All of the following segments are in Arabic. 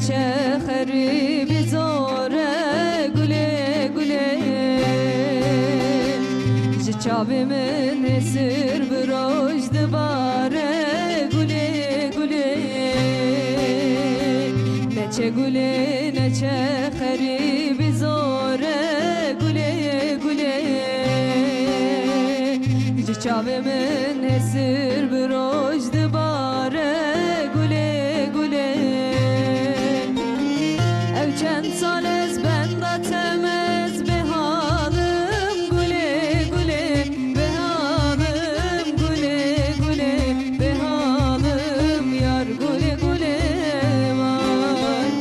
نچه خریبی زوره گله گله جچاوی من سر بروش دباره گله گله نچه گله نچه خریبی زوره گله گله جچاوی من سر بروش دباره گله گله ev çend sales benda temez be halim gule gule be halim gule gule be halim yar gule gule var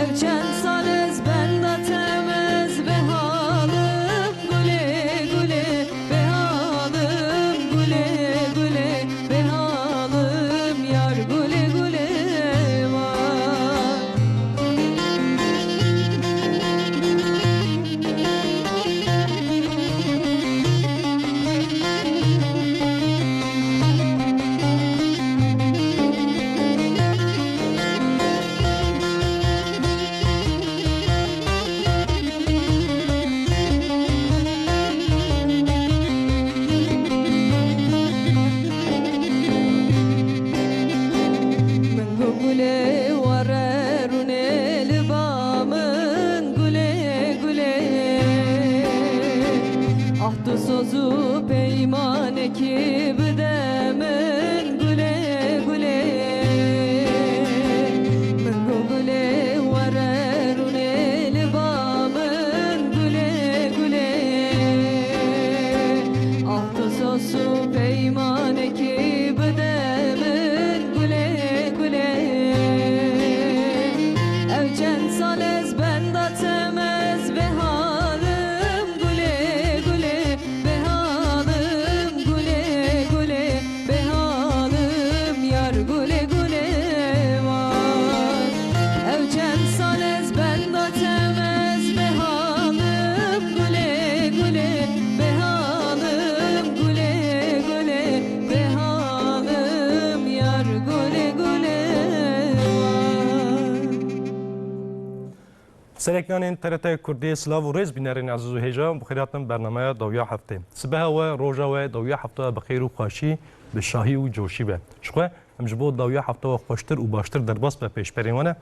ev çend sales benda temez be halim gule gule be halim gule gule be halim yar gule gule var من gule wararune libamın gule gule ahdu sozu peymane ki bidemin gule gule من gule wararune libamın gule gule ahdu sozu peymane ki bidemin gule gule ev çend sales benda temez be halim gule gule be halim gule gule be halim yar gule gule var ev çend sales benda temez be halim gule gule be halim gule gule be halim yar gule gule var سرکنان TRT کردی سلاو و ریز بینرین عزیز و هیجان بخیراتن برنامه دویا هفته سبه و روزا و دویا هفته بخیر و خوشی به شاهی و جوشی به شخو امجبو دویا هفته و خوشتر و باشتر در باس به پیش پریمانه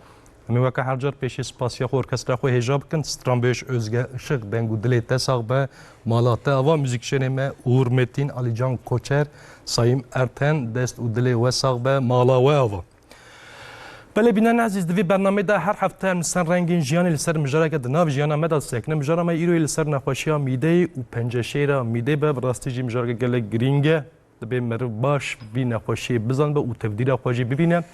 امی وقت هر جار پیش سپاسیا خو ارکسترا خو هیجاب کن سترام بهش özge ışık dengu dili tesaq be malate ava müzikşeneme Uğur Metin Ali Can Koçer Sayım Erten dest u dili vesaq be mala ve ava بله بینن عزیز دوی برنامه ده هر هفته مثلا رنگین جیانی لسر مجرد که دناو جیانا مداد سکنه مجرد ما ایروی لسر نخوشی ها میده و پنجشه را میده به راستی جی مجرد گله گرینگه دبی مرو باش بی نخوشی بزن به او تفدیر خوشی ببینه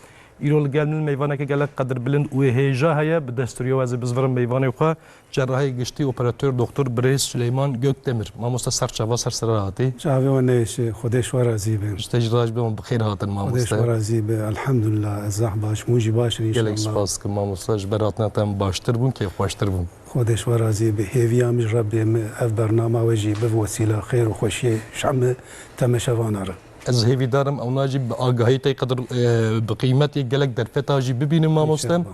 ایرول گلن میوانه که گله قدر بلند و هیجا هیا به دستوریو از بزورم میوانه خو جراحی گشتی اپراتور دکتر بریس سلیمان گوکدمیر ما مست سرچوا سر راحتی شعبي ونيش خديش ورازي به استجراج بهم بخیر هاتن ما خديش مست ورازي به الحمد لله الزح باش موجي باش ان شاء گله الله سپاس که ما مست جبراتنا تام باشتر بون که خوشتر بون خديش ورازي به هيفيا مش ربي اف برنامج وجي بوسيله خير وخوشي شعم تمشوانر از هیوی دارم او ناجی به آگاهی تی قدر به قیمتی گلک در فتاجی ببینیم ما مستم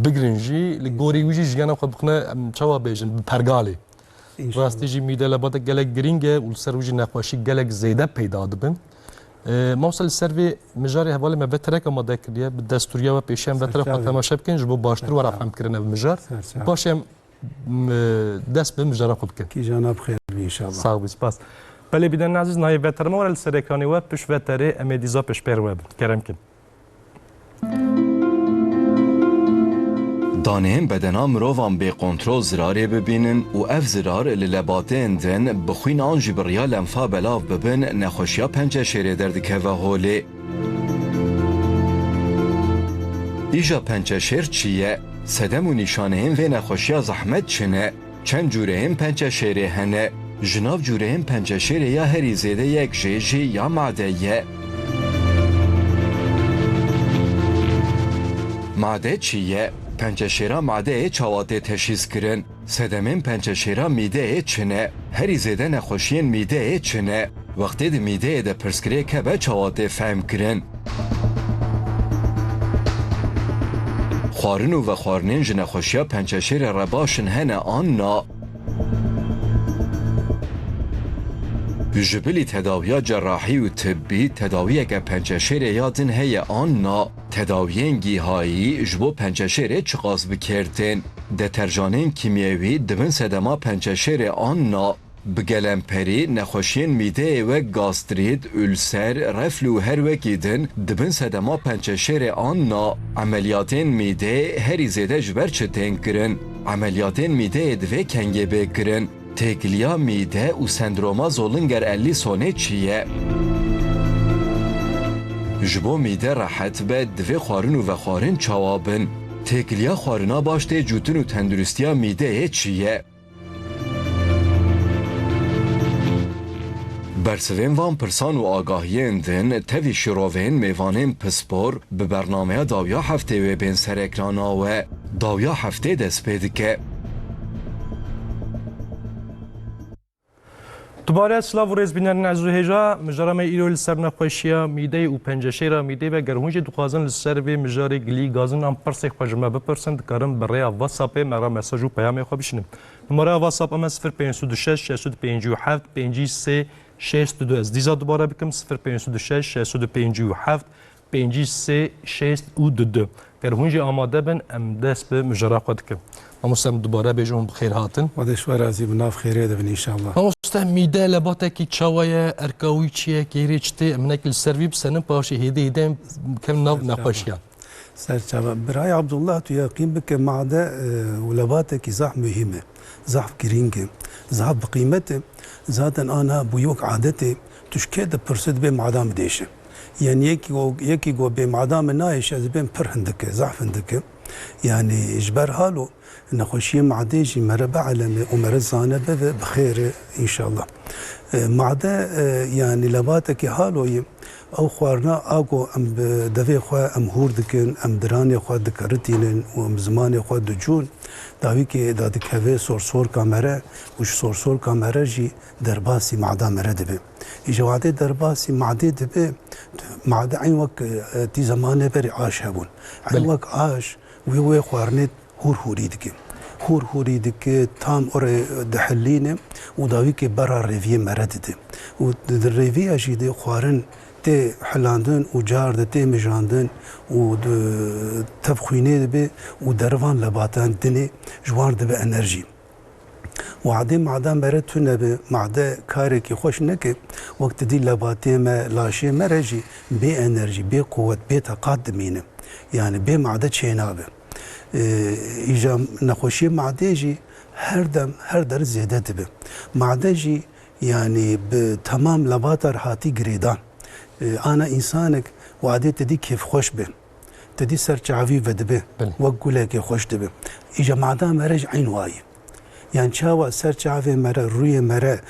بگرینجی لگوری ویجی جیانا خو بخنه چوا بیجن پرگالی راستی جی میده لبات گلک گرینگه و سر ویجی نخواشی گلک زیده پیدا دبن ما وصل سروی مجاری حوالی ما بترک اما دکریه به دستوریا و پیشم بترک خود تماشا بکن جبو باشتر و رفهم کرنه بمجار باشم دست به مجارا خوب کن كي جانا بخير ان شاء الله صاحب سپاس بله بیدن عزیز نای وتر ما ورل سرکانی و پش وتره امیدیزا پش پر و کرم کن دانهم بدنا مروان به کنترل زراری ببینن و اف زرار للباتین دن بخوین آنجی بریا لنفا بلاف ببن نخوشیا پنجه شیره دردکه و هولی ایجا پنجه شیر چیه؟ سدم و نشانه هم و نخوشیا زحمت چنه؟ چند جوره هم پنجه شیره هنه؟ جناب جوره هم پنجه شیره یا هری زیده یک جیجی یا معده یه معده چیه؟ پنجشیرا معده چاواته تشخیص کرن سدمین پنجشیرا میده چنه هری زیده نخوشین میده چنه وقتی ده میده ده پرسکری که به چاواته فهم کرن خارن و خارنین جن خوشیا پنچشیر رباشن هنه آننا جبلی تداوی جراحی و طبی تداوی که پنچشیر یادن هی آننا تداویین گیهایی جبو پنچشیر چقاس بکردن دترجانین کیمیوی دبن سدما پنچشیر آننا بگلمپری نخوشین میده و گاسترید ülser رفلو هر وکیدن دبن سدما پنچشیر آننا عملیاتین میده هری زیده جبر چتین کرن عملیاتین میده دوی کنگه بکرن تکلیا میده و سندروما زولنگر الی سونه چیه جبو میده راحت به دوی خارن و خارن چوابن تکلیا خارنا باشته جوتن و تندرستیا میده چیه برسوین وان پرسان و آگاهیین دن تاوی شروعین میوانین پسپور به برنامه داویا هفته و بین سر اکرانا و داویا هفته دست پیده که دوباره سلاو و ریز بینرین عزو هجا مجرم ایرو لسر نخوشیا میده و پنجشیر میده و گرهونج دوخازن لسر و مجاری گلی گازن ام پرسک خواجمه بپرسن دکارم برای واتساپ مرا مساج و پیام خواه بشنم نماره واتساپ اما 0526 657 53 62 از دیزا دوباره بکم 0526 657 53 62 گرهونج آماده بن ام دست به مجرا خود کم هموستم دوباره بجون بخیر هاتن ودش ورازی بناف خیره دبن انشاءالله هموستم میده لباته کی چاوای ارکاوی چیه کی چته منکل سروی بسنم پاش هدیه کم ناف نخوشیا سرچاوه برای عبدالله تو یقین بکه معده ولباته کی زح مهمه زح گرینگه زح بقیمته zaten ana bu yok adeti tuşke de pırsid be madam deşe yani yeki go be madam naiş az ben pırhındike zafındike yani ijbar halu نخوشي معديجي مربع على ومرزانه بخير ان شاء الله معده يعني لباتك حالوي او خوارنا اگو ام دوي خو ام هور دکن ام دراني خو دکرتين و زمان خو دجون داوي كي دادك هوي سور كاميرا وش سور كاميرا جي درباسي معده مرده اجواده درباسي معده دبه معده عين وقت تي زمانه بري عاش هبون عين وقت عاش وي خوارنت هور هوری tam oraya دحلینه و داوی که برا ریوی مردده و در ریوی اجیده خوارن تی حلاندن و جارده تی مجاندن و تبخوینه دبه و دروان لباتان دنه جوار دبه انرژی و عادی معدن برای تو نبه معده کاری که خوش نکه وقت دی لباتی ما لاشه مرجی بی انرژی بی قوت بی طاقت دمینه یعنی بی معده چینابه ایجا نخوشی معده جی هر در زیاده دبه معده جی یعنی به تمام لباتر هاتی گریدان انا انسانک وعده تدی کیف خوش به تدی سرچاوی ودبه وگوله که خوش دبه ایجا معده مرج عین وای يعني شاوى سر شعفي مرة روية مرة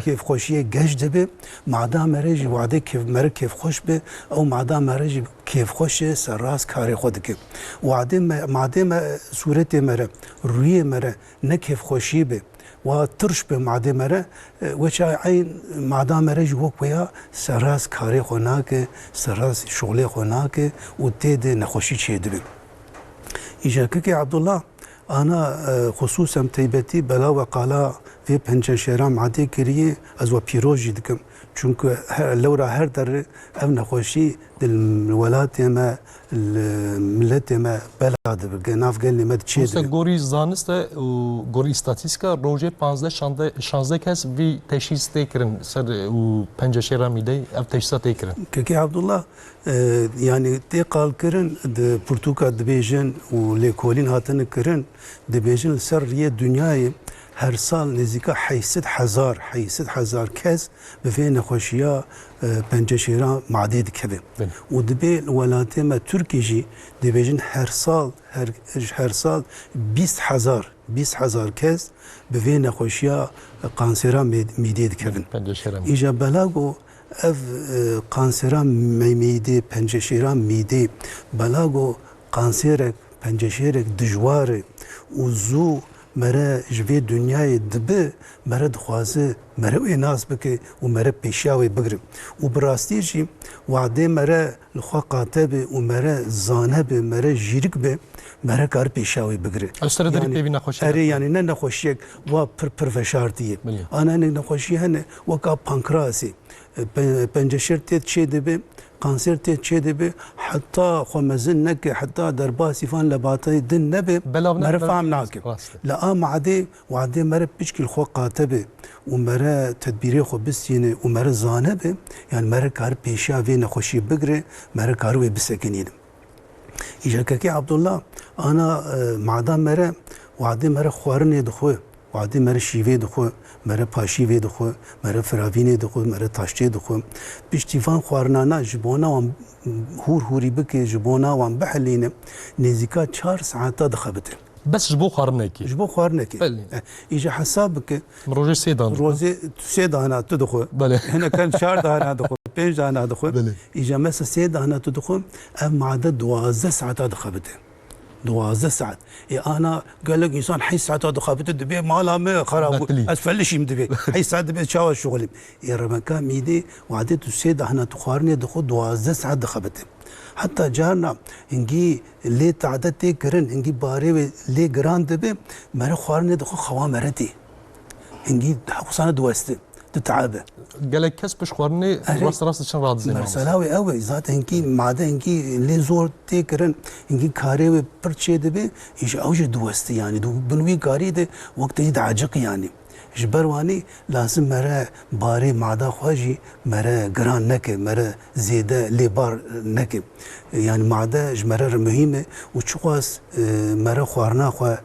كيف خوشية جشد به معدا مرجي وعده كيف مرة كيف خوش به أو معدا مرجي كيف خوش سراس كاري خودك وعده معدا صورة مرة روية مرة نكيف خوشية به وترش به معده مرة وشا عين معدا مرجي وقويا سراس كاري خوناك سراس شغلي خوناك وتيد نخوشي شيد به إجاكك عبد الله أنا خصوصا تيبتي بلا وقالا في بنجان شيران معدي كريه أزوا بيروجي دكم چونك لورا هر در أو نخوشي دل الولات ما الملت ما بلاد ناف قال لي ما تشيد مثلا گوری زانست و گوری استاتیسکا روزه 15 کس وی تشخیص تکرن سر و پنجاه شیران میده او تشخیص تکرن كي عبد الله يعني تي قال كرن د برتوكا دبيجن وليكولين هاتن كرن دبيجن سر ريه دنياي هر سال نزيكا حيست حزار كز بفين خوشيا بنجشيران معديد كبه ودبي الولاتي ما تركي جي دبيجن هر سال 20,000 كز بفين خوشيا قانسيران ميديد كبن إجا بلاغو اف قانسيران ميدي بنجشيران ميدي بلاغو قانسيرك بنجشيرك دجواري وزو مرا جوی دنیای دبه مرا دخوازه مرا وی ناس بکه و مرا پیشاوی بگرم و براستی جی وعده مرا لخوا قاتبه و مرا زانه به مرا جیرک به مرا کار پیشاوی بگره استر داری پیوی نخوشی اره یعنی نه نخوشیک و پر فشارتیه آنها نخوشی هنه وکا پانکراسی پنجشیر تیت چه دبه قانسر تیت چه دبه حتی خمزن نکه حتی در باسیفان لباطه دن نبه مرفعم ناکه لا معده وعده مره بيشكي الخو قاتبه ومره تدبيري خو بسينه ومره زانبه يعني مره كار بيشا فين خوشي بقره مره كاروي بسكنين اجا كي عبد الله انا معدا مره وعده مره خوارني دخو وعده مره شيوي دخو مره پاشي وي دخو مره فراويني دخو مره تاشتي دخو بيشتيفان خوارنانا جبونا وام هور هوري بكي جبونا وام بحلينه نزيكا 4 ساعات دخبته بس جبو خارنكي جبو خارنكي اجا حسابك روجي سيدان روزي سيدانا تدخل هنا كان 4 دهنا دخل 5 دهنا دخل اجا مثلا 3 دهنا تدخل ام عدد 12 ساعات دخبته 12 ساعات انا قال لك انسان حي ساعات دخبته دبي مالها ما خراب اسفلش يمدبي حي ساعات دبي شاو الشغل يا رمكان ميدي وعدد 3 دهنا تخارني دخل 12 ساعات دخبته حتى جارنا انجي لي تعدتي كرن انجي باري لي جران دبي مره خوارني دخو خوا مرتي انجي حقصانه دوسته تتعبه قال لك كسب خوارني راس شن راض زي مرسلاوي قوي ذات انجي ماده انجي لي زور تي كرن انجي كاري برشي دبي ايش اوج دوسته يعني دو بنوي كاري ده وقت يدعجق يعني جبرواني لازم مرة باري معدا خواجي مرة جران نكه مرة زيادة لبار نكه يعني معدا جمرة مهمة وشخص مرة خوارنا خوا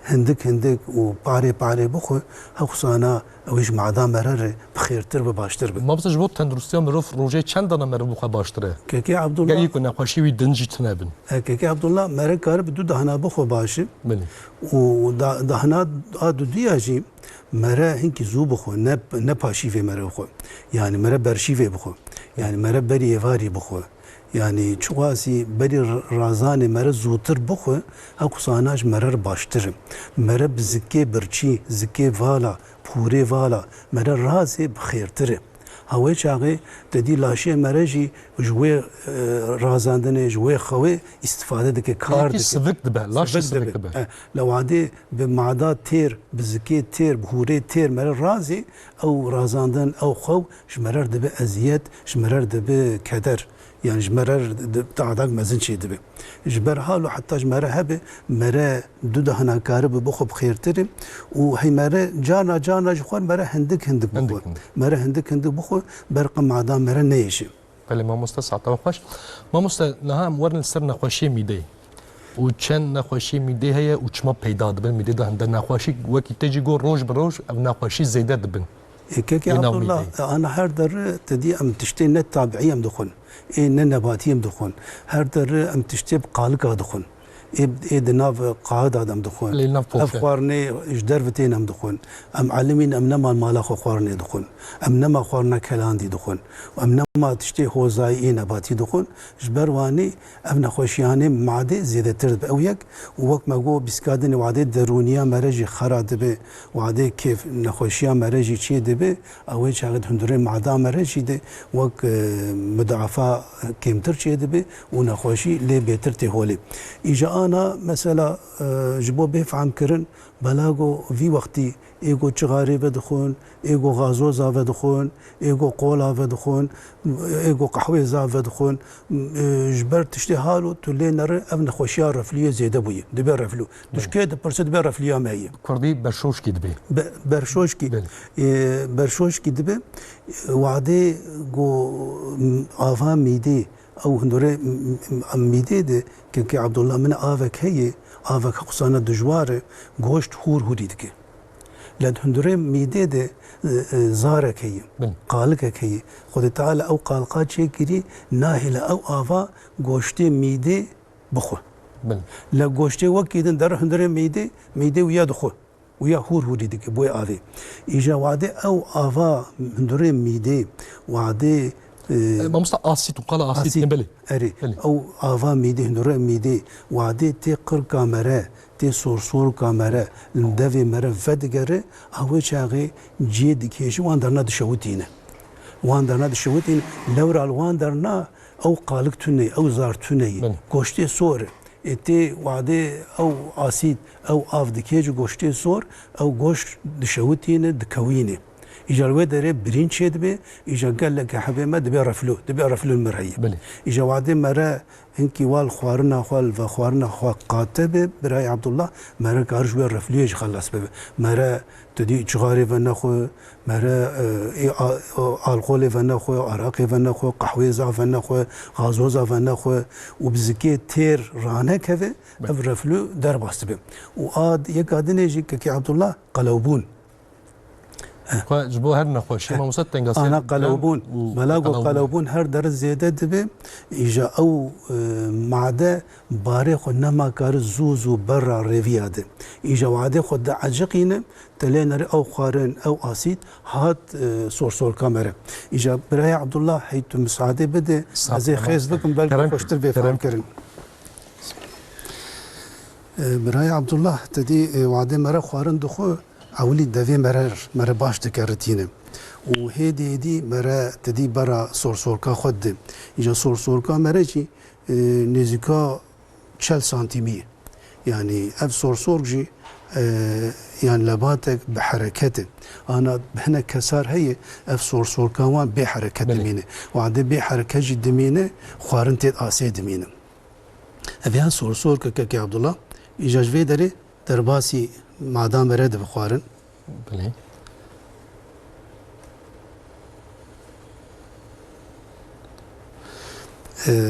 هندك وباري بخو هخصانا اوش معدا مرة بخيرتر وباشتر ما بس جبوت تندرستي مروف روجي چندانا مرة بخو باشتره كي عبد الله قال يكون نقاشي وي دنجي تنابن كي عبد الله مرة كار بدو دهنا بخو باشه ودهنا دو دياجي مرة هنكي زو بخو نباشي في مرة بخو يعني مرة برشي في بخو يعني مرة بري يفاري بخو يعني چواسي بري رازاني مرة زوتر بخو هاكو صاناج مرة باشتر مرة بزكي برشي زكي فالا پوره والا مرة رازي بخيرتر هاوي چاغي تدي لاشي مرجي جوي رازاندنه جوي خوي استفاده دك كار دك سفك دبه لاش سفك دبه لو عادي بمعدا تير بزكي تير بهوري تير مرة رازي او رازاندن او خو شمرر دبه ازيات شمرر دبه كدر يعني جمرر تعداق مزن شي دبه جبر حالو حتى جمرر هبه مرة دوده هنا كارب بخو بخيرتر وهي مرة جانا جخوان مرة هندك بخو مرة هندك بخو برقم عدام مرة نيشي بله ما مستسع طبعا خوش ما مست نها ورن سر نخوشي ميدي و چند نخوشي ميدي هي و چما پیدا دبن ميدي ده هند نخوشي وكي تجي جو روج بروج او نخوشي زياده دبن كيكي عبد الله انا هر در تدي ام تشتي نت تابعي ام دخون اي نباتي ام دخون هر در ام تشتي بقالك دخون اي دناف قاعد ادم دخون افخارني اجدر فتين ام دخون ام علمين ام نما مال خو خارني دخون ام نما خارنا كلاندي دخون ام نما تشتي هوزاي اي نباتي دخون جبرواني ام نخوشياني معدي زياده ترد اويك ووقت ما جو بسكادني وعدي درونيا مرجي خراد به وعدي كيف نخوشيا مرجي تشي دبه اوي شاغد هندري معدا مرجي ده وق مضاعفه كيمتر تشي دبه ونخوشي لي بيتر تهولي اجا انا مثلا جبو بفهم كرن بلاغو في وقتي ايغو چغاري بدخون ايغو غازوزا بدخون ايغو قولا بدخون ايغو قهوه زا بدخون جبر تشتي حالو تولي نر ابن خوشيار رفليه زياده بوي دبر رفلو دشكيد برسد بر رفليه ماي كردي برشوشكي دبي برشوشكي دبي وعدي جو افا ميدي او هندوره ميدي ده كي عبد الله من افك هي افك خصانه دجوار گوشت هوري دكي لان هندوره ميدي ده زارك هي قالك هي خد تعالى او قالقات شي كري ناهله او افا گوشت ميدي بخو لا گوشت وكيدن در هندوره ميدي ويا دخو ويا هوري دكي بوي افي اجا وعده او افا هندوره ميدي وعده ما مست اسيت وقال اسيت نبلي اري او افا ميدي هندوره ميدي وعده تي قر كاميرا تی سور کامره دوی مره ودگره اوه چاقی جید کیش وان درنا دشوتینه وان درنا دشوتین لورال وان درنا او قالک تونی او زار تونی گوشتی سور تی وعده او آسید او آف دکیج گوشتی سور او گوش دشوتینه دکوینه إجا داره برین شد به إجا قال لك حبي ما دبي رفلو المرهية إجا وعدين مرا إنكي وال خوارنا خوال قاتب براي عبد الله مرا كارج بير رفليج خلص به مرا تدي جغاري فنخو مرا الكحول فنخو عراقي فنخو قهوة زع فنخو غازوزا فنخو وبزكي تير رانا كذا رفلو در باست به وآد يقعدين يجي كي عبد الله قلوبون جبو هر نخوشی ما مصد تنقص أنا قلوبون ملاقو قلوبون هر در زيادة دبي إجا أو معده باري خو نما كار زوزو برا ريفياده إجا وعده خو دا عجقينه تلينر أو خارن أو أسيد هات صور كاميرا إجا براي عبد الله حيث مساعدة بده هذا خيز بكم بل خوشتر بفهم كرن براي عبد الله تدي وعده مرا خارن دخو اولی دوی مره باش دکرتینه و هدی مره تدی برا سورکا خود ده اینجا سورکا مره چی نزدیکا 40 سانتیمیه یعنی اف سورک جی يعني لباتك بحركته انا هنا كسار هي اف سوركا وان بحركه دمينه وعند بحركه دمينه خوارنت اسي دمينه ابيان سوركا كي عبد الله اجاج في دري درباسي مادام رد بخوارن بله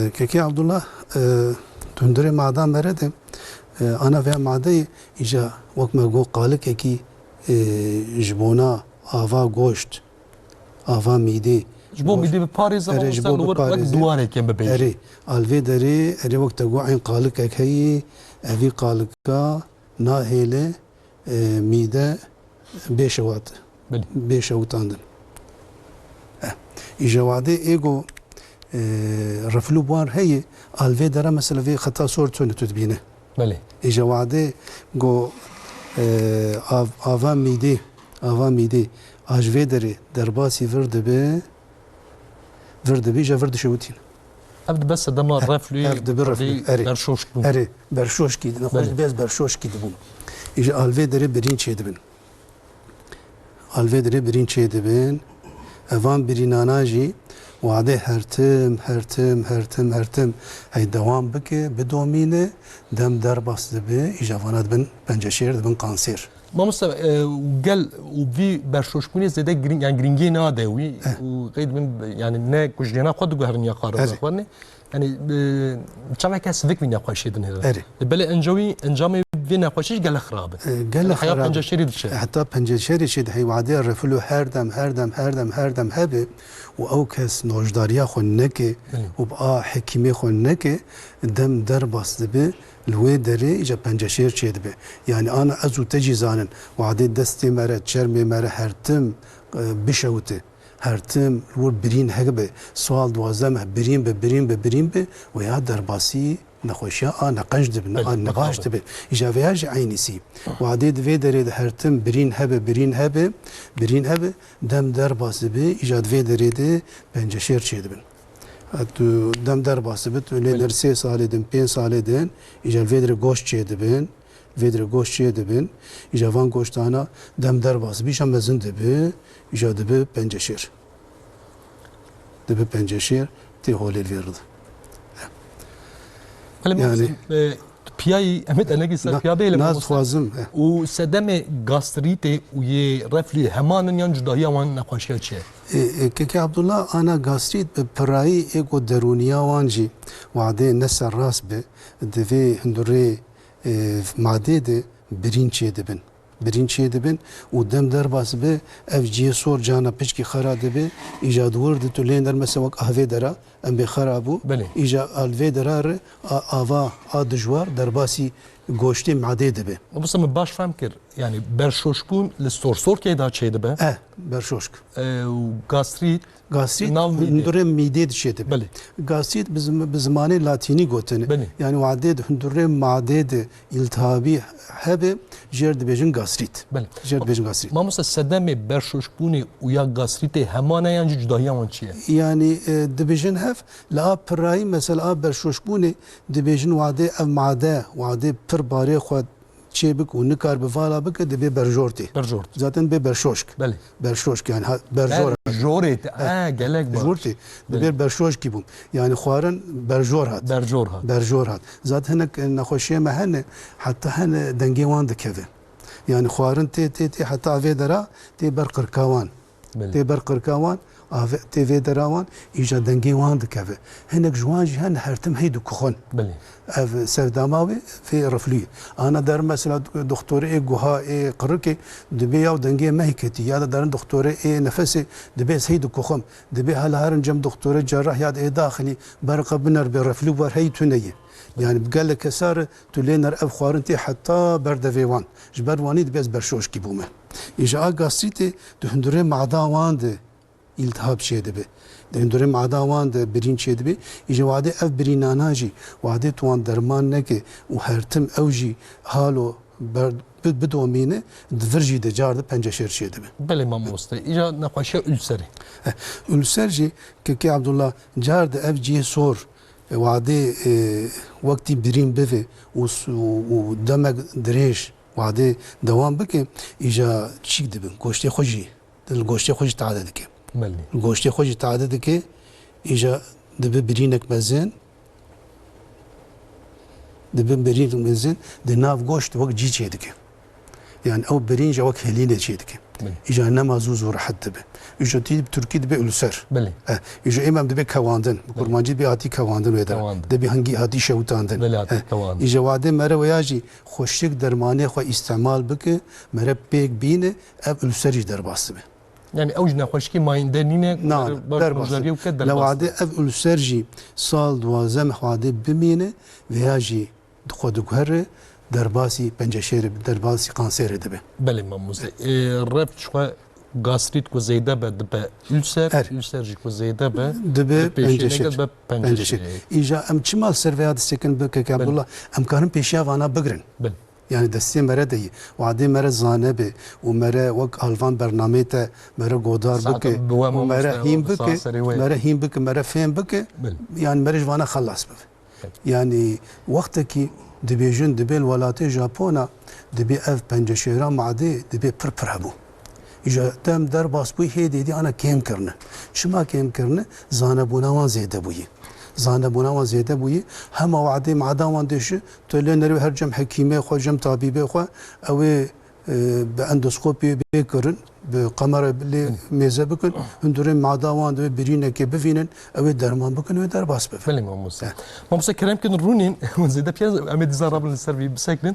كي عبد الله تندري مادام رد انا في مادي اجا وقت ما جو قالك كي جبونا افا گوشت افا میدی جبو میدی به پاریز و وقت دواره كم ببيج اري الفي دري اري وقت جو عين قالك هي افي قالك ناهيله ميده بيشوات بيشوتاندن اجوادي ايجو رفلو بوار هي الفي درا مثلا في خطا صورتون تدبينه بله اجوادي جو افا ميدي اجوي دري درباسي ورد بي جا شوتين ابد بس دم الرفلي اري برشوشكي نخرج بس برشوشكي دبون إجا الفيدري برين شيء دبن أفان بريناناجي وعده هرتم هاي دوام بك بدومينه دم در باس دبه إجا فانات بن بنجشير دبن قانسير ما مستوى وقال وفي برشوشكوني زيدا جرين يعني جرينجي نادوي وقيد من يعني نا كوجينا قد جهرني قارب اخواني يعني تشابه كاس ذيك من يقاشي دن هذا بل انجامي في نقاشيش قال خراب قال خراب حتى بنجشيري دشي حتى بنجشيري شد هي وعدي رفلو هردم هبه و كاس نوجداريا خنك وبقى حكيمي خنك دم در باس به الوي دري اجا بنجشير شد به يعني انا ازو تجي زانن وعدي دستي مره چرمي مره هرتم بشوته هرتم ور برين هگبه سوال دوازم برين به و یا درباسی نخوشیا نقاش دبن نقاش دبن اجازه عینی سی و عدد وی درید هرتم برين هبه دم درباسی به اجازه وی درید پنجشیر چی دبن تو دم درباسی به تو نه 3 سال دن 5 سال دن اجازه وی در گوشت چی دبن اجازه وان گوشتانا دم درباسی بیشم مزن دبه اجازه به پنجشیر تی هولی الورد يعني بياي امد انك سبيابي ناس خوازم وسدم غاستريتي وي رفلي همان ينجدايا وان نقاشيا چه كي عبد الله انا غاستريت براي ايغو درونيا وانجي وعده نسر راس به دفي هندوري ماده برين چه دبن و دم در باس به اف جي سور جانا پچکی خرا دبه ایجاد ورد تو لندر مسوق اهوی درا ام به خرابو ایجا الوی درار آوا ادجوار در باسی گوشتی معده دبه بس من باش فهم کرد یعنی برشوشبون لستورسور که دا چه دبه برشوشک و گاستریت گاستریت ناو میده. هندوره میده دشه دبه بله. گاستریت به زمان لاتینی گوتنه بله. یعنی وعده هندوره معده ده التهابی هبه جرد بیجن گاستریت بله جرد بیجن گاستریت ما مثلا صدم برشوشبون و یا گاستریت همانه یعنی جدایی همون چیه يعني دبيجن هف لا براي مثلا برشوشبوني دبيجن وعده اف معده وعده پر باري خود چيبك ونكار بفالا بك دبي برجورتي برجورت زاتن بي برشوشك بله برشوشك يعني برجور برجورت گلک باش برجورتي دبي برشوش كيبوم يعني خوارن برجور هات برجور ها برجور هات زات هنك نخوشيه مهنه حتى هن دنگي وان دكفه يعني خوارن تي حتى افي درا تي برقركاوان تي برقركاوان تي في دراوان ايجا دنگي وان دكفه هنك جوان جهن هرتم هيدو كخون بله اف سرداماوي في رفلي انا دار مثلا دكتور اي جوها اي قركي دبي او دنگي مهكتي يا دار دكتور اي نفسي دبي سيد كخم دبي هل هرن جم دكتور جراح ياد اي داخلي برق بنر برفلي ور هي تنيه يعني بقال لك سار تولينر اف خوارنتي حتى بردفيوان جبرواني دبي برشوش كيبومه ايجا غاسيتي دهندري معداوان ده التهاب شيدبه دهندري معداوان ده برين شيدبه ايجا وعده اف بريناناجي وعده توان درمان نكي وهرتم اوجي حالو بدومينه دفرجي ده جار ده پنجشير شيدبه بله ما موسته ایجا نقاشه ülseri السرجي كي عبد الله جار ده اف جي صور وعده وقتي برين بفي ودمك دريش وعده دوام بك ايجا تشيك دبن گوشتي خوجي الگوشتي خوجي تعدد كي بله الگوشتي خوجي تعدد كي ايجا دبن برينك مزين دبن برينك مزين دناف گوشت وقت جي چيدك يعني او برين جا وقت هلينه چيدك ايجا نما زوزور حد دبن ايجا تي بتركي دبن السر بله ايجا امام دبن كواندن بكرمانجي بي هاتي كواندن ويدر دبن هنگي هاتي شوتاندن بله هاتي كواندن ايجا وعده مره وياجي خوشك درمانه خو استعمال بك مره بيك بينه اب السرج در باسبه يعني اوج نخوشکی ماینده نینه نعم در باسبه لو عده اب السرجي صال دوازم وعده بمينه وياجي خود گهره درباسی پنجشیر درباسی کانسر دبه بله ما موزه رفت شو گاستریت کو زیده به دبه ülser جی کو زیده به دبه پنجشیر پنجشیر ایجا ام چمال سرویات سکن بک که عبدالله ام کارم پیشیا وانا بگرن بله يعني دستي مرة دي وعدي مرة زانبه ومرة وق ألفان برنامج تا مرة قدار بك ومرة هيم بك مرة هيم بك مرة فين بك يعني مرة جوانا خلص بف يعني وقتك دبيجن دبي الولايات جابونا دبي اف پنجشيرا معدي دبي پر هبو اجا تم در باسبوي هيدي دي انا كيم كرنا شما كيم كرنا زانبونا وان زياده بوي زانبونا وان زياده بوي هم وعدي معدا وان دش تولي نرو هر جم حكيمه خو جم طبيبه خو او باندوسكوبي بكرن بقمر اللي ميزه بكن هندورين معدا وان دو برينه كي بفينن او درمان بكن و در باس بف بله ما موسى كلام كن رونين زيدا بياز امد زراب السيرفي بسكن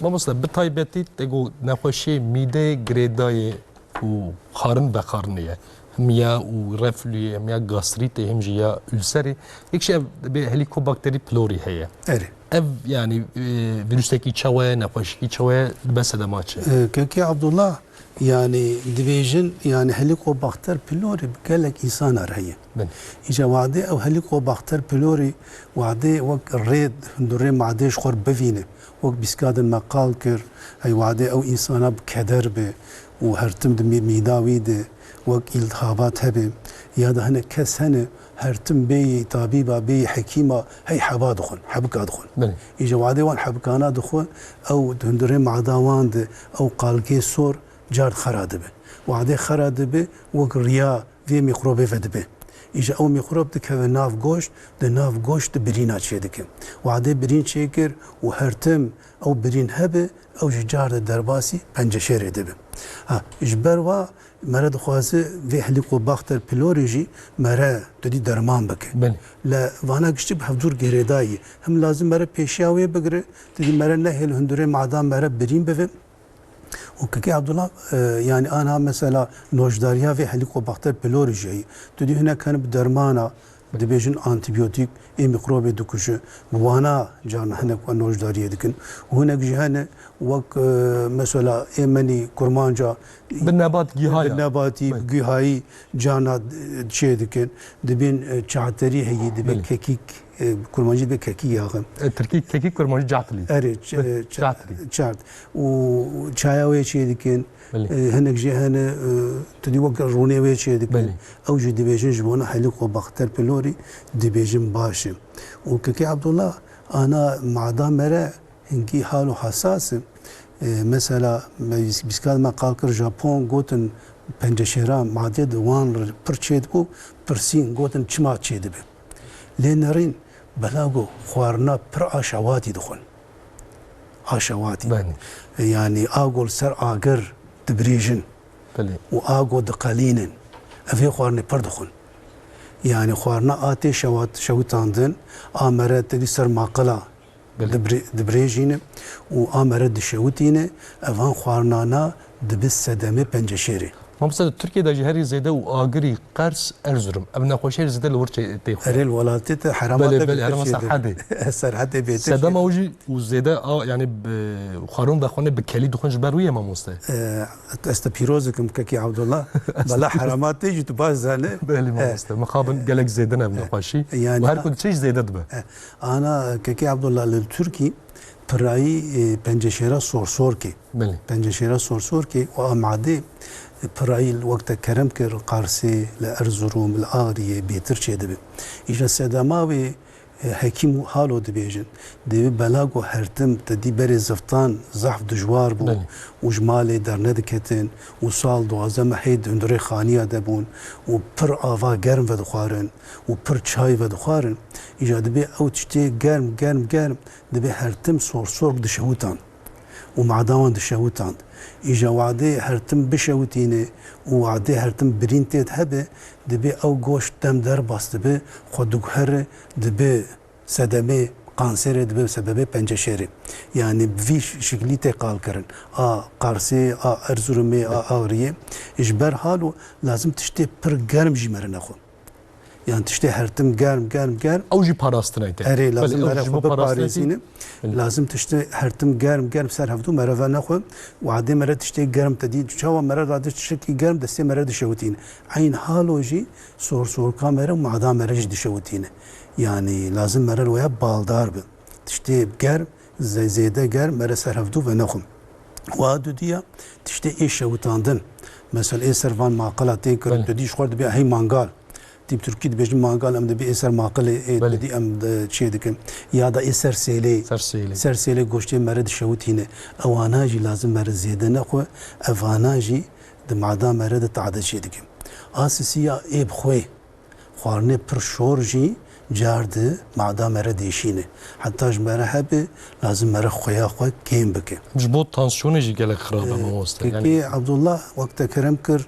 ما موسى بتايبتي تگو نخوشي ميده گريداي و خارن بخارنيه هميا و رفلي هميا گاستريت هم جيا ülseri يكشي به هليكوباكتري بلوري هي اري اف يعني فيروسكي تشوا نخوشي تشوا بس ده ماتش كي عبد الله يعني ديفيجن يعني هليكوباكتر بلوري بقالك انسان رهيه اجا وعدي او هليكوباكتر بلوري وعدي وق الريد هندوري معديش خور بفينه وق بسكاد المقال كر هي وعدي او انسان بكدر به وهرتم ميداوي ده وق التهابات هبه يا ده هنا كس هنا هرتم بي طبيبه بي حكيمه هي حبا دخل حبكا دخل اجا وعدي وان حبكانا دخل او هندوري معداوان او قالكي سور جار خرادبه وعدي خرادبه وق ريا في ميكروبي فدبه اجا او ميكروب دك ناف گوشت ده ناف گوشت برينا چيدك وعدي برين چيكر وهرتم او برين هبه او جار درباسي پنجشير دبه ها اجبروا مرض خوازه في هليكوباكتر بيلوريجي مرا تدي درمان بك لا وانا گشتي بحضور گريداي هم لازم مرا پیشاوي بگره تدي مرا نهل هندوري معدام مرا برين بفه وكي عبد الله يعني انا مثلا نوجداريا في هليكوباكتر بيلوريجي تدي هنا كان بدرمانا دبیجن آنتیبیوتیک ای میکروب دکشه وانا جان هنک و نوجداری دکن و هنک جهان وک مثلا ایمنی کرمانجا بالنبات گیهای نباتی گیاهی جانا چه دکن دبین چهتری هی دبی ککیک کرمانجی به ککی یاغم ترکی ککی کرمانجی جعتلی اره چارت و چایاوی چه دکن هنک جهان تدی وقت رونه وی چه دکن او جدی بیشن جوانا حلق و بختر پلوری دی بیشن باشه و ککی عبدالله انا معدا مره هنگی حال و حساس مثلا بیسکال ما قال کر ژاپن گوتن پنجشیرا معده دوان پر چید بو پرسین گوتن چما چید به لنرین بلاگو خوارنا پر آشواتی دخون آشواتی يعني آقول سر آقر دبريجن و آقو دقالينن أفي خوارنا پردخون يعني خوارنا آتي شوتاندن آمرات تدي سر ماقلا دبريجين و آمرات دشوتين أفان خوارنانا دبس سدامي پنجشيري ممثل تركيا دا جهري زيدا وآقري قرس أرزرم أبنا خوشير زيدا لورتش تيخو أري الولاتي حرامات بلي حرامات سرحدي سرحدي بيتر سدام اوجي وزيدا يعني بخارون دخونه بكلي دخون جبرويه ما مسته استبيروزكم ككي عبد الله بلا حرامات تيجي تبازانه بلي ما مسته مخابن قالك زيدنا ابن خوشي يعني وهر كنت شيء زيدا دبه انا ككي عبد الله للتركي براي بنجشيرا سورسوركي بلي بنجشيرا سورسوركي وامعدي براي الوقت كرم كر قارسي لأرزروم الآغرية بيتر چه دبي إجا سداماوي حكيم حالو دبيجن دبي بلاغو هرتم تدي بري زفتان زحف دجوار بو وجمالي در ندكتن وصال دوازم حيد هندري خانية دبون وبر آوا گرم ودخوارن وبر چاي ودخوارن إجا دبي او تشتي گرم دبي هرتم سورسورك دشهوتان ومعداوان دشهوتان إجا وعدي هرتم بشوتيني وعدي هرتم برينتيت هبه دبي أو گوش دم در باست به خودوك هر دبي سدمي قانسر دبي سببه پنجشيري يعني بفي شكلي تقال كرن قارسي ارزرمي آغريه اجبر حالو لازم تشتي پر گرم جيمر نخو يعني تشتي هرتم گرم اوجي باراستنايته اري لازم مرة باريزينه لازم تشتي هرتم گرم سر هفتو مرة نخو وعدي مرة تشتي گرم تدي شوا مرة راد تشتي گرم دستي مرة دشوتين عين حالوجي صور كاميرا ومعدا مرة دشوتين يعني لازم مرة ويا بالدار به تشتي گرم زيده گرم مرة سر هفتو ونخو وادو ديا تشتي ايش شوتاندن مثلا اي سرفان ماقلا تيكر تدي شخورد بيا هي مانغال تيب تركي بيجي مانغال ام دبي اسر ماقل دي ام شي دك يا دا اسر سيلي گوشتي مرد شوتينه اواناجي لازم مرد زياده نخو اواناجي د معدا مرد تعد شي دك اساسيه اب خوي خوارنه پر شورجي جارد معدا مرد يشينه حتى جمره هبه لازم مره خويا خو كيم بك مجبوط تانسيون يجي قالك خرابه ما وسط يعني عبد الله وقت كرم كر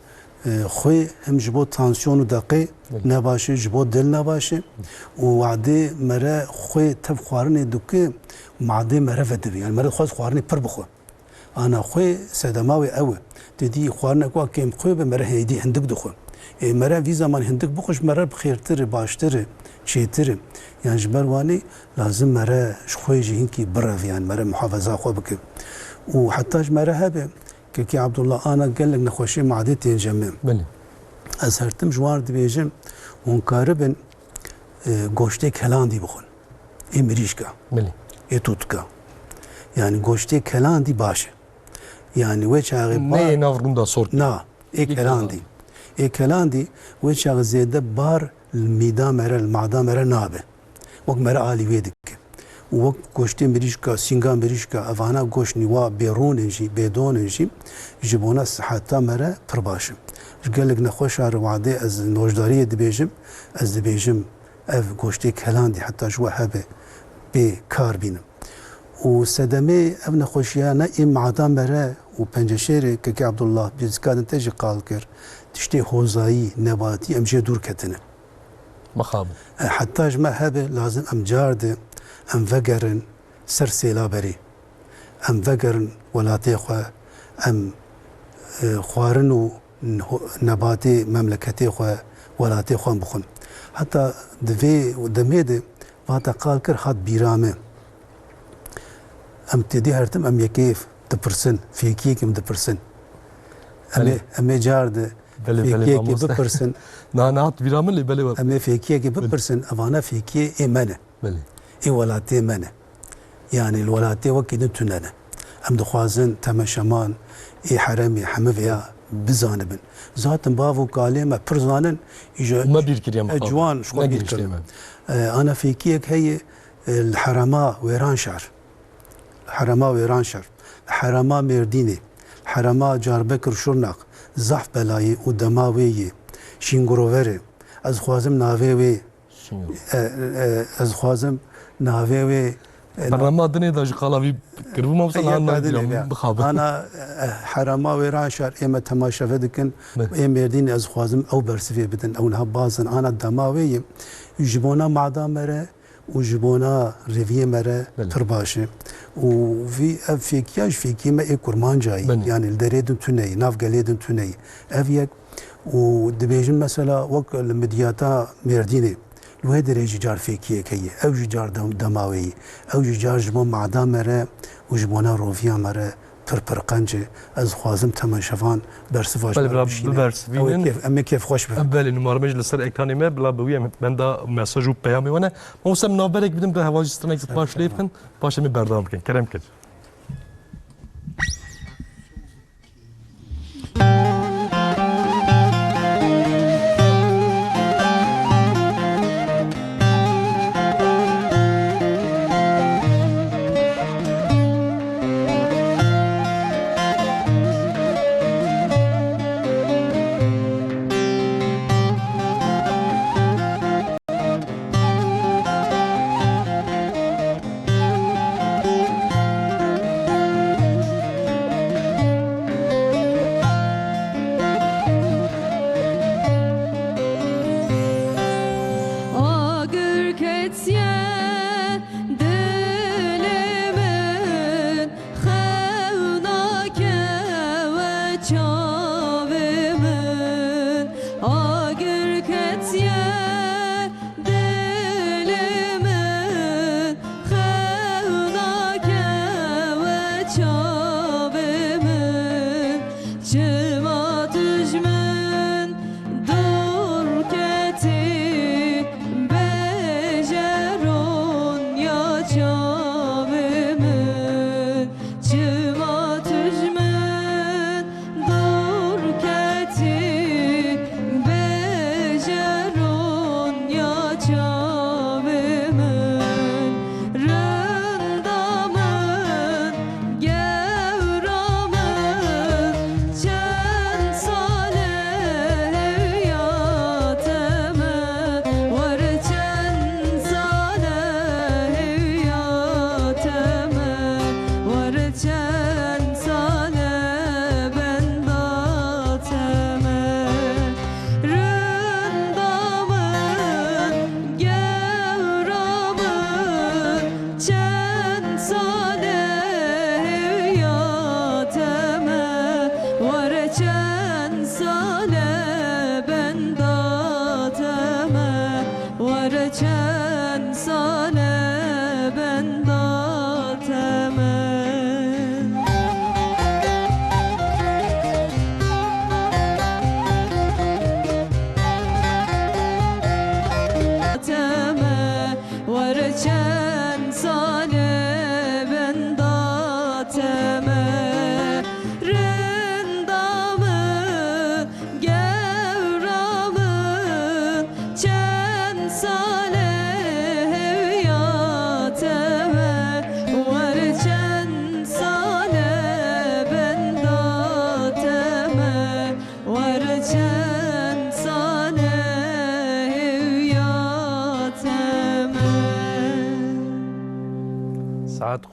خوي هم جبو تانسيون ودقي نباشه جبو دل نباشه ووعدي مرة خوي تب خوارني دوكي معدي مرة فدبي يعني مرة خواست خوارني پر بخو انا خوي سدماوي اوه تدي خوارنا كوا كيم خوي بمرة هيدي هندك دخو مرة في زمان هندك بخوش مرة بخيرتر باشتر شيتر يعني جبرواني لازم مرة خوي جينكي برف يعني مرة محافظة خو بك وحتى مرة هبه كي عبد الله انا قال لك نخوشي معدتي ينجمم بله ازهرتم جوار دبيجم ونقاربن گوشتي كلاندي بخون امريشكا بله اتوتكا يعني گوشتي كلاندي باشه يعني وجه نه نافرون دا صورت نا كلاندي وجه زياده بار الميدا مره المعدا مره نابه وق مره عالي ويدك وقت گوشتی مریشکا سینگا مریشکا افانا گوش نیوا بیرون جی بدون جی جبونا صحتا مره پر باشم قالك نخوش على وعدي از نوجداريه دبيجم از دبيجم اف گوشتی کلاندی حتى جوا هبه بي كار بينم وسدمي اف نخوشيانا ام معدا مره و پنجشيري كي عبد الله بيزكادن تجي قال كر تشتي هوزاي نباتي امجي دور كتنه مخاب حتى جما هبه لازم ام جارد ام فقرن سر سيلابري ام فقرن ولاتي خو ام خوارن و نباتي مملكتي خو ولاتي خو بخون حتى دفي ودميده واتا قال كر خد بيرامه ام تدي هرتم ام يكيف دبرسن في كيكم دبرسن ام جارد في كيك ببرسن نات بيرامن اللي بلي ام في كيك ببرسن افانا في كي امانه بلي اي ولاتي منه يعني الولاتي وكيد تنانا ام دخوازن تمشمان اي حرمي حمفيا بزانبن ذات بافو كالمه برزانن ما بيركريم اجوان شو بيركريم انا في كيك هي الحرماء ويران شهر حرماء ويران شهر حرماء مرديني حرماء جاربكر شرناق زحف بلاي ودماوي شينغروفري از خوازم ناوي از خوازم ناوي برنامه دني داج قلاوي كربو ما وصل انا حرماء ويران شهر اما تماشا فدكن ام مرديني از خوازم او برسفي بدن او نهبازن انا دماوي يجبونا معدا مره وجبونا ريفيه مره ترباشه وفي افيكياج في كيما اي كرمان جاي يعني الدريدن توني ناف قليدن توني افيك ودبيجن مثلا وك المدياتا مرديني لوهي دريجي جار فيكيه كي او جار دماوي او جار جبون معدا مره وجبونا روفيا مره پرقنجه از خوازم تمام شوان برسفاش برسفين كيف اما كيف خوش بفهم بله نمار مجلس لسر اكراني ما بلا بويا من دا مساج و پیامی ونه موسم نابرك بدم به هواجستان باش لیبخن باش می بردام کن کرم کن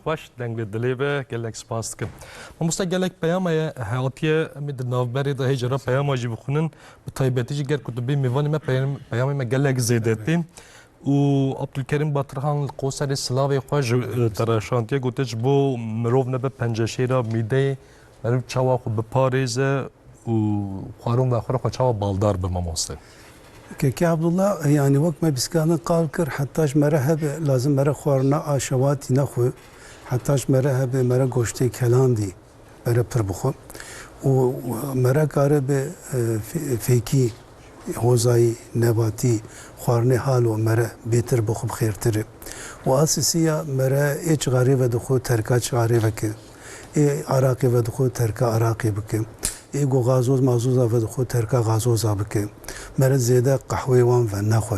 خوش دنگ دلی به گلک سپاس کن. ما مستقلک پیام حیاتی امید نوبری ده هجرا پیام آجی بخونن به تایبتی جگر کتبی میوانی ما پیام ما گلک زیدتیم و عبدالکریم باترخان القوسر سلاوی خوش تراشانتیه گوتش بو مروف نبه پنجشیرا میده مروف چوا خود بپاریزه و خوارون و خورا خود چوا بالدار به ما مستن. كي عبد الله يعني وقت ما بسكان قال كر حتىش مرهب لازم مرة خوارنا عشواتي نخو حتىش مرهب مرة گوشتي كلام دي مرة بربخو ومرة كارب فيكي هوزاي نباتي خوارني حالو مرة بيتر بخو بخيرتر واساسية مرة ايش غاري ودخو تركاش غاري وك اي عراقي ودخو تركا عراقي بك اي گو غازوز مازوزا ودخو تركا غازوزا بك مرة زيادة قحوي وان ونخو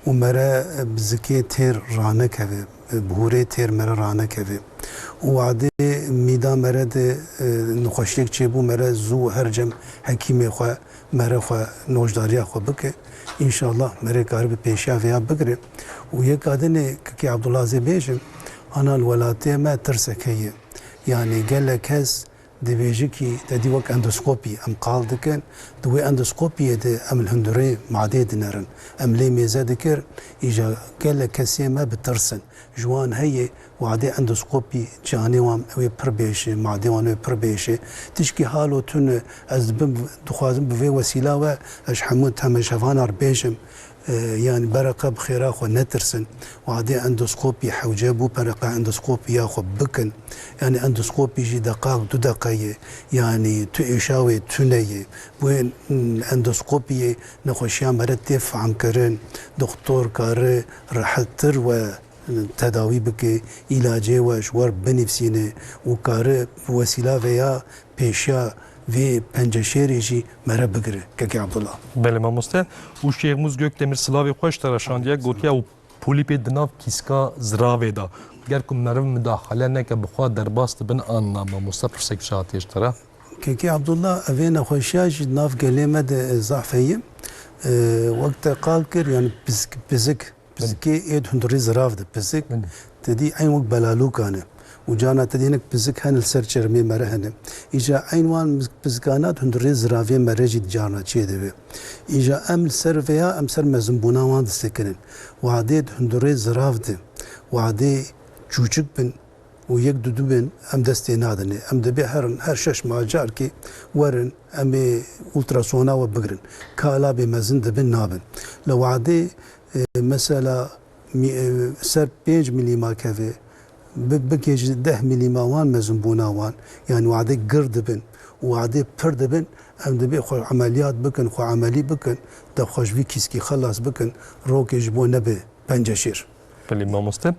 ومرة بزكي تير رانك هذا بهوري تير مرة رانك هذا وعدي ميدا مرة نخوشيك تشيبو مرة زو هرجم حكيمي خو مرة خو نوجداريا خو بك ان شاء الله مرة قارب بيشا فيها بكري ويك ادني كي عبد الله زي بيجم انا الولاتي ما ترسك هي يعني قال لك هز دبيجيكي تدي وك اندوسكوبي ام قال دكن دوي اندوسكوبي دي ام الهندوري معديد نرن ام لي ميزا دكر اجا قال لك كسيما بترسن جوان هي وعدي اندوسكوبي جاني وام وي بربيش معدي وان وي بربيش تشكي حالو تن از بم دخوازم بفي وسيله و اش حمود تم شفان اربيشم يعني برقه بخيرا خو نترسن وعدي اندوسكوبي حوجابو برقه اندوسكوبي ياخو بكن يعني اندوسكوبي جي دقائق 2 دقائق يعني تو اشاوي تنيه وين اندوسكوبي نخوشيا مرتف عم كرن دكتور كار راحتر و تداوي بك علاجه و شوار بنفسينه وكار وسيله ويا بيشا في پنجشیری مرا بگیره که عبد الله. بله ماموسته و شیخ موز گوکدمیر سلاوی خوش تراشاندیه گوتیا و پولیپ دناف کیسکا زراوی دا. گر کم مرو مداخله نه که بخواد در باست بن آن ماموسته پرسک شاتیش ترا. که عبد الله اوین خوشیاج ناف گلیمه ده ضعفیه وقت قال کر یعنی بزکی اید هندری زراف ده بزک تدی این وقت بلالو کانه. وجانا تدينك بزك هن السرچر مي مرهن اجا عنوان بزكانات هندري زرافي مرجي جانا چي دبي اجا ام سرفيا ام سر مزنبونا وان دسكنن وعديد هندري زراف دي وعدي چوچك بن ويك دودو بن ام دستينادني ام دبي هر شش ماجار كي ورن ام التراسونا وبغرن كالا بمزن دبن نابن لو عدي مثلا سر 5 ملي ما كافي بكيج 10 ملي ماوان مزنبوناوان يعني وعدي قرد بن وعدي برد بن ام دبي خو عمليات بكن خو عملي بكن دب خوش في كيسكي خلاص بكن روكي جبو نبي بنجشير بله ماموسته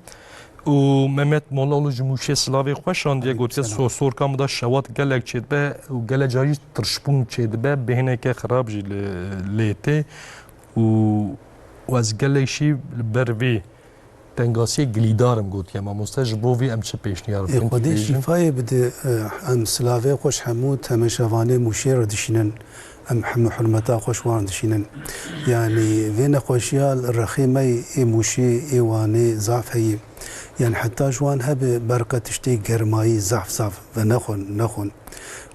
و ممت مولالو جموشي سلاوي خوشان دیگه گوتیه سور کام دا شوات گلک چید به و گل جایی ترشپون چید به بهینه که خراب جی لیته و از گلشی بروی تنگاسی گلیدارم گوت یا ماموسته جبوی ام چه پیشنیار بکن خودی شفای بده ام سلاوی خوش حمود تمشوانه مشیر دشینن ام حرمتا خوش وان دشینن يعني فين خوشيال الرخيمي موشي ايواني ضعف هي يعني حتى جوان هب برقه تشتي گرمایی ضعف ونخون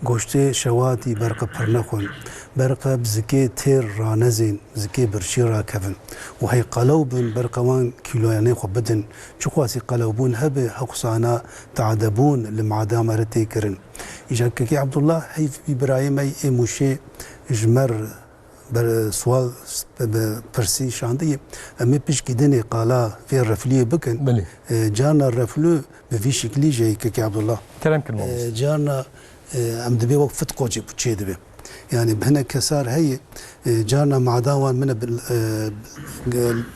گوشته شواتي برقه پر نخون برقه بزكي تير رانزين زكي برشي راكبن وهي قلوبن برقوان كيلواني خو بدن چخواسي قلوبون هب حقصانا تعدبون لمعدام رتيكرن اجاكي عبد الله هي في برايمي موشي جمر بر سوال برسي شاندي امي بيش كيدني قالا في الرفليه بكن جانا الرفلو بفي شكلي جاي كي عبد الله كلام كلمه جانا ام دبي وقفت قوجي بتشي دبي يعني بهنا كسار هي جانا مع داوان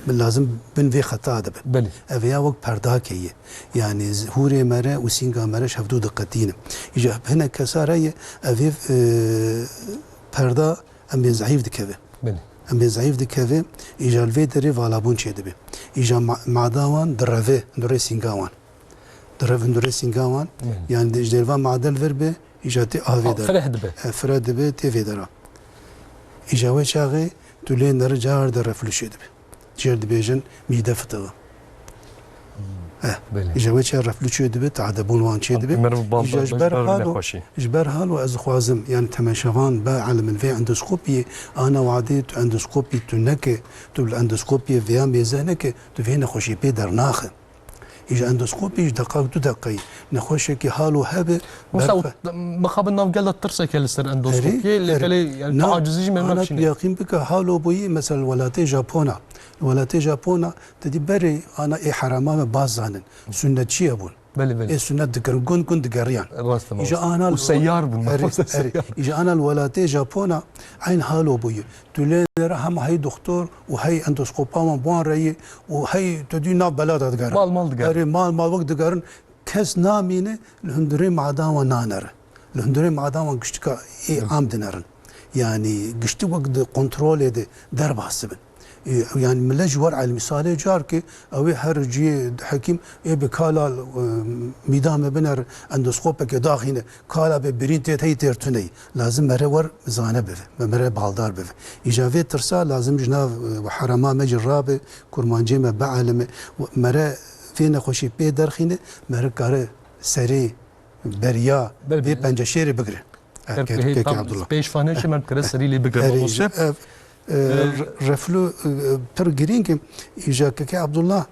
من لازم بن في خطا دبي بلي افيا وقت برداك هي يعني هوري مره وسينغا مره شفتو دقتين اجا هنا كسار هي افي بردا ام ضعيف دكبه بله ام ضعيف دكبه اجا الفيدري فالابون چه دبي اجا مع داوان درفه دري سينغاوان دري سينغاوان يعني دجلوا معدل فربه اجاتي افيدر فرد به تفيدرا اجاوي شاغي تولين رجار درفلوش دبي جرد بيجن ميده فتغه اجاوي شار رفلوش دبي تعدبون وان شي دبي جبر حالو از خوازم يعني تماشوان با علم الفي اندوسكوبي انا وعديت اندوسكوبي تنك تبل اندوسكوبي فيا ميزانك تفين خوشي بي درناخ إجا أندوسكوبي دقائق 2 دقائق نخوشك حالو هبه مستوى مخابن نافجال الترسك لسر اندوسكوبي اللي يعني تعجزي من أنا نفسي يقين بك حالو بوي مثلا ولاتي جابونا ولاتي جابونا تدي بري أنا إيه حرامة بازانن سنة شيء أبون بلي إيه سنة دكر كون دكريان راست إجا أنا والسيار إجا أنا الولاتي جابونا عين حالو بوي تولي هم هاي دكتور وهي اندوسكوبا ما بوان رأي وهي تدي ناب بلاد دكار مال دكار مال وقت دكارن كس نامينه الهندري معدان ونانر الهندري معدان وقشتكا إيه عام دنرن يعني قشتي وقت كنترول ده درب حسبن يعني ملاج ورع المثال جارك او هرجي حكيم اي بكالا ميدان بنر اندوسكوبك داخينه كالا ببرينت هي ترتني لازم مرور زانه به مره بالدار به اجابه ترسا لازم جناف وحرما مجرابه كرمانجي ما بعلم مره فينا خوشي بي درخينه مره كار سري بريا بي بنجشيري بقره كيك عبد الله بيش فانيش من كرسري اللي بقره رفلو بر جرينك إجا كي عبد الله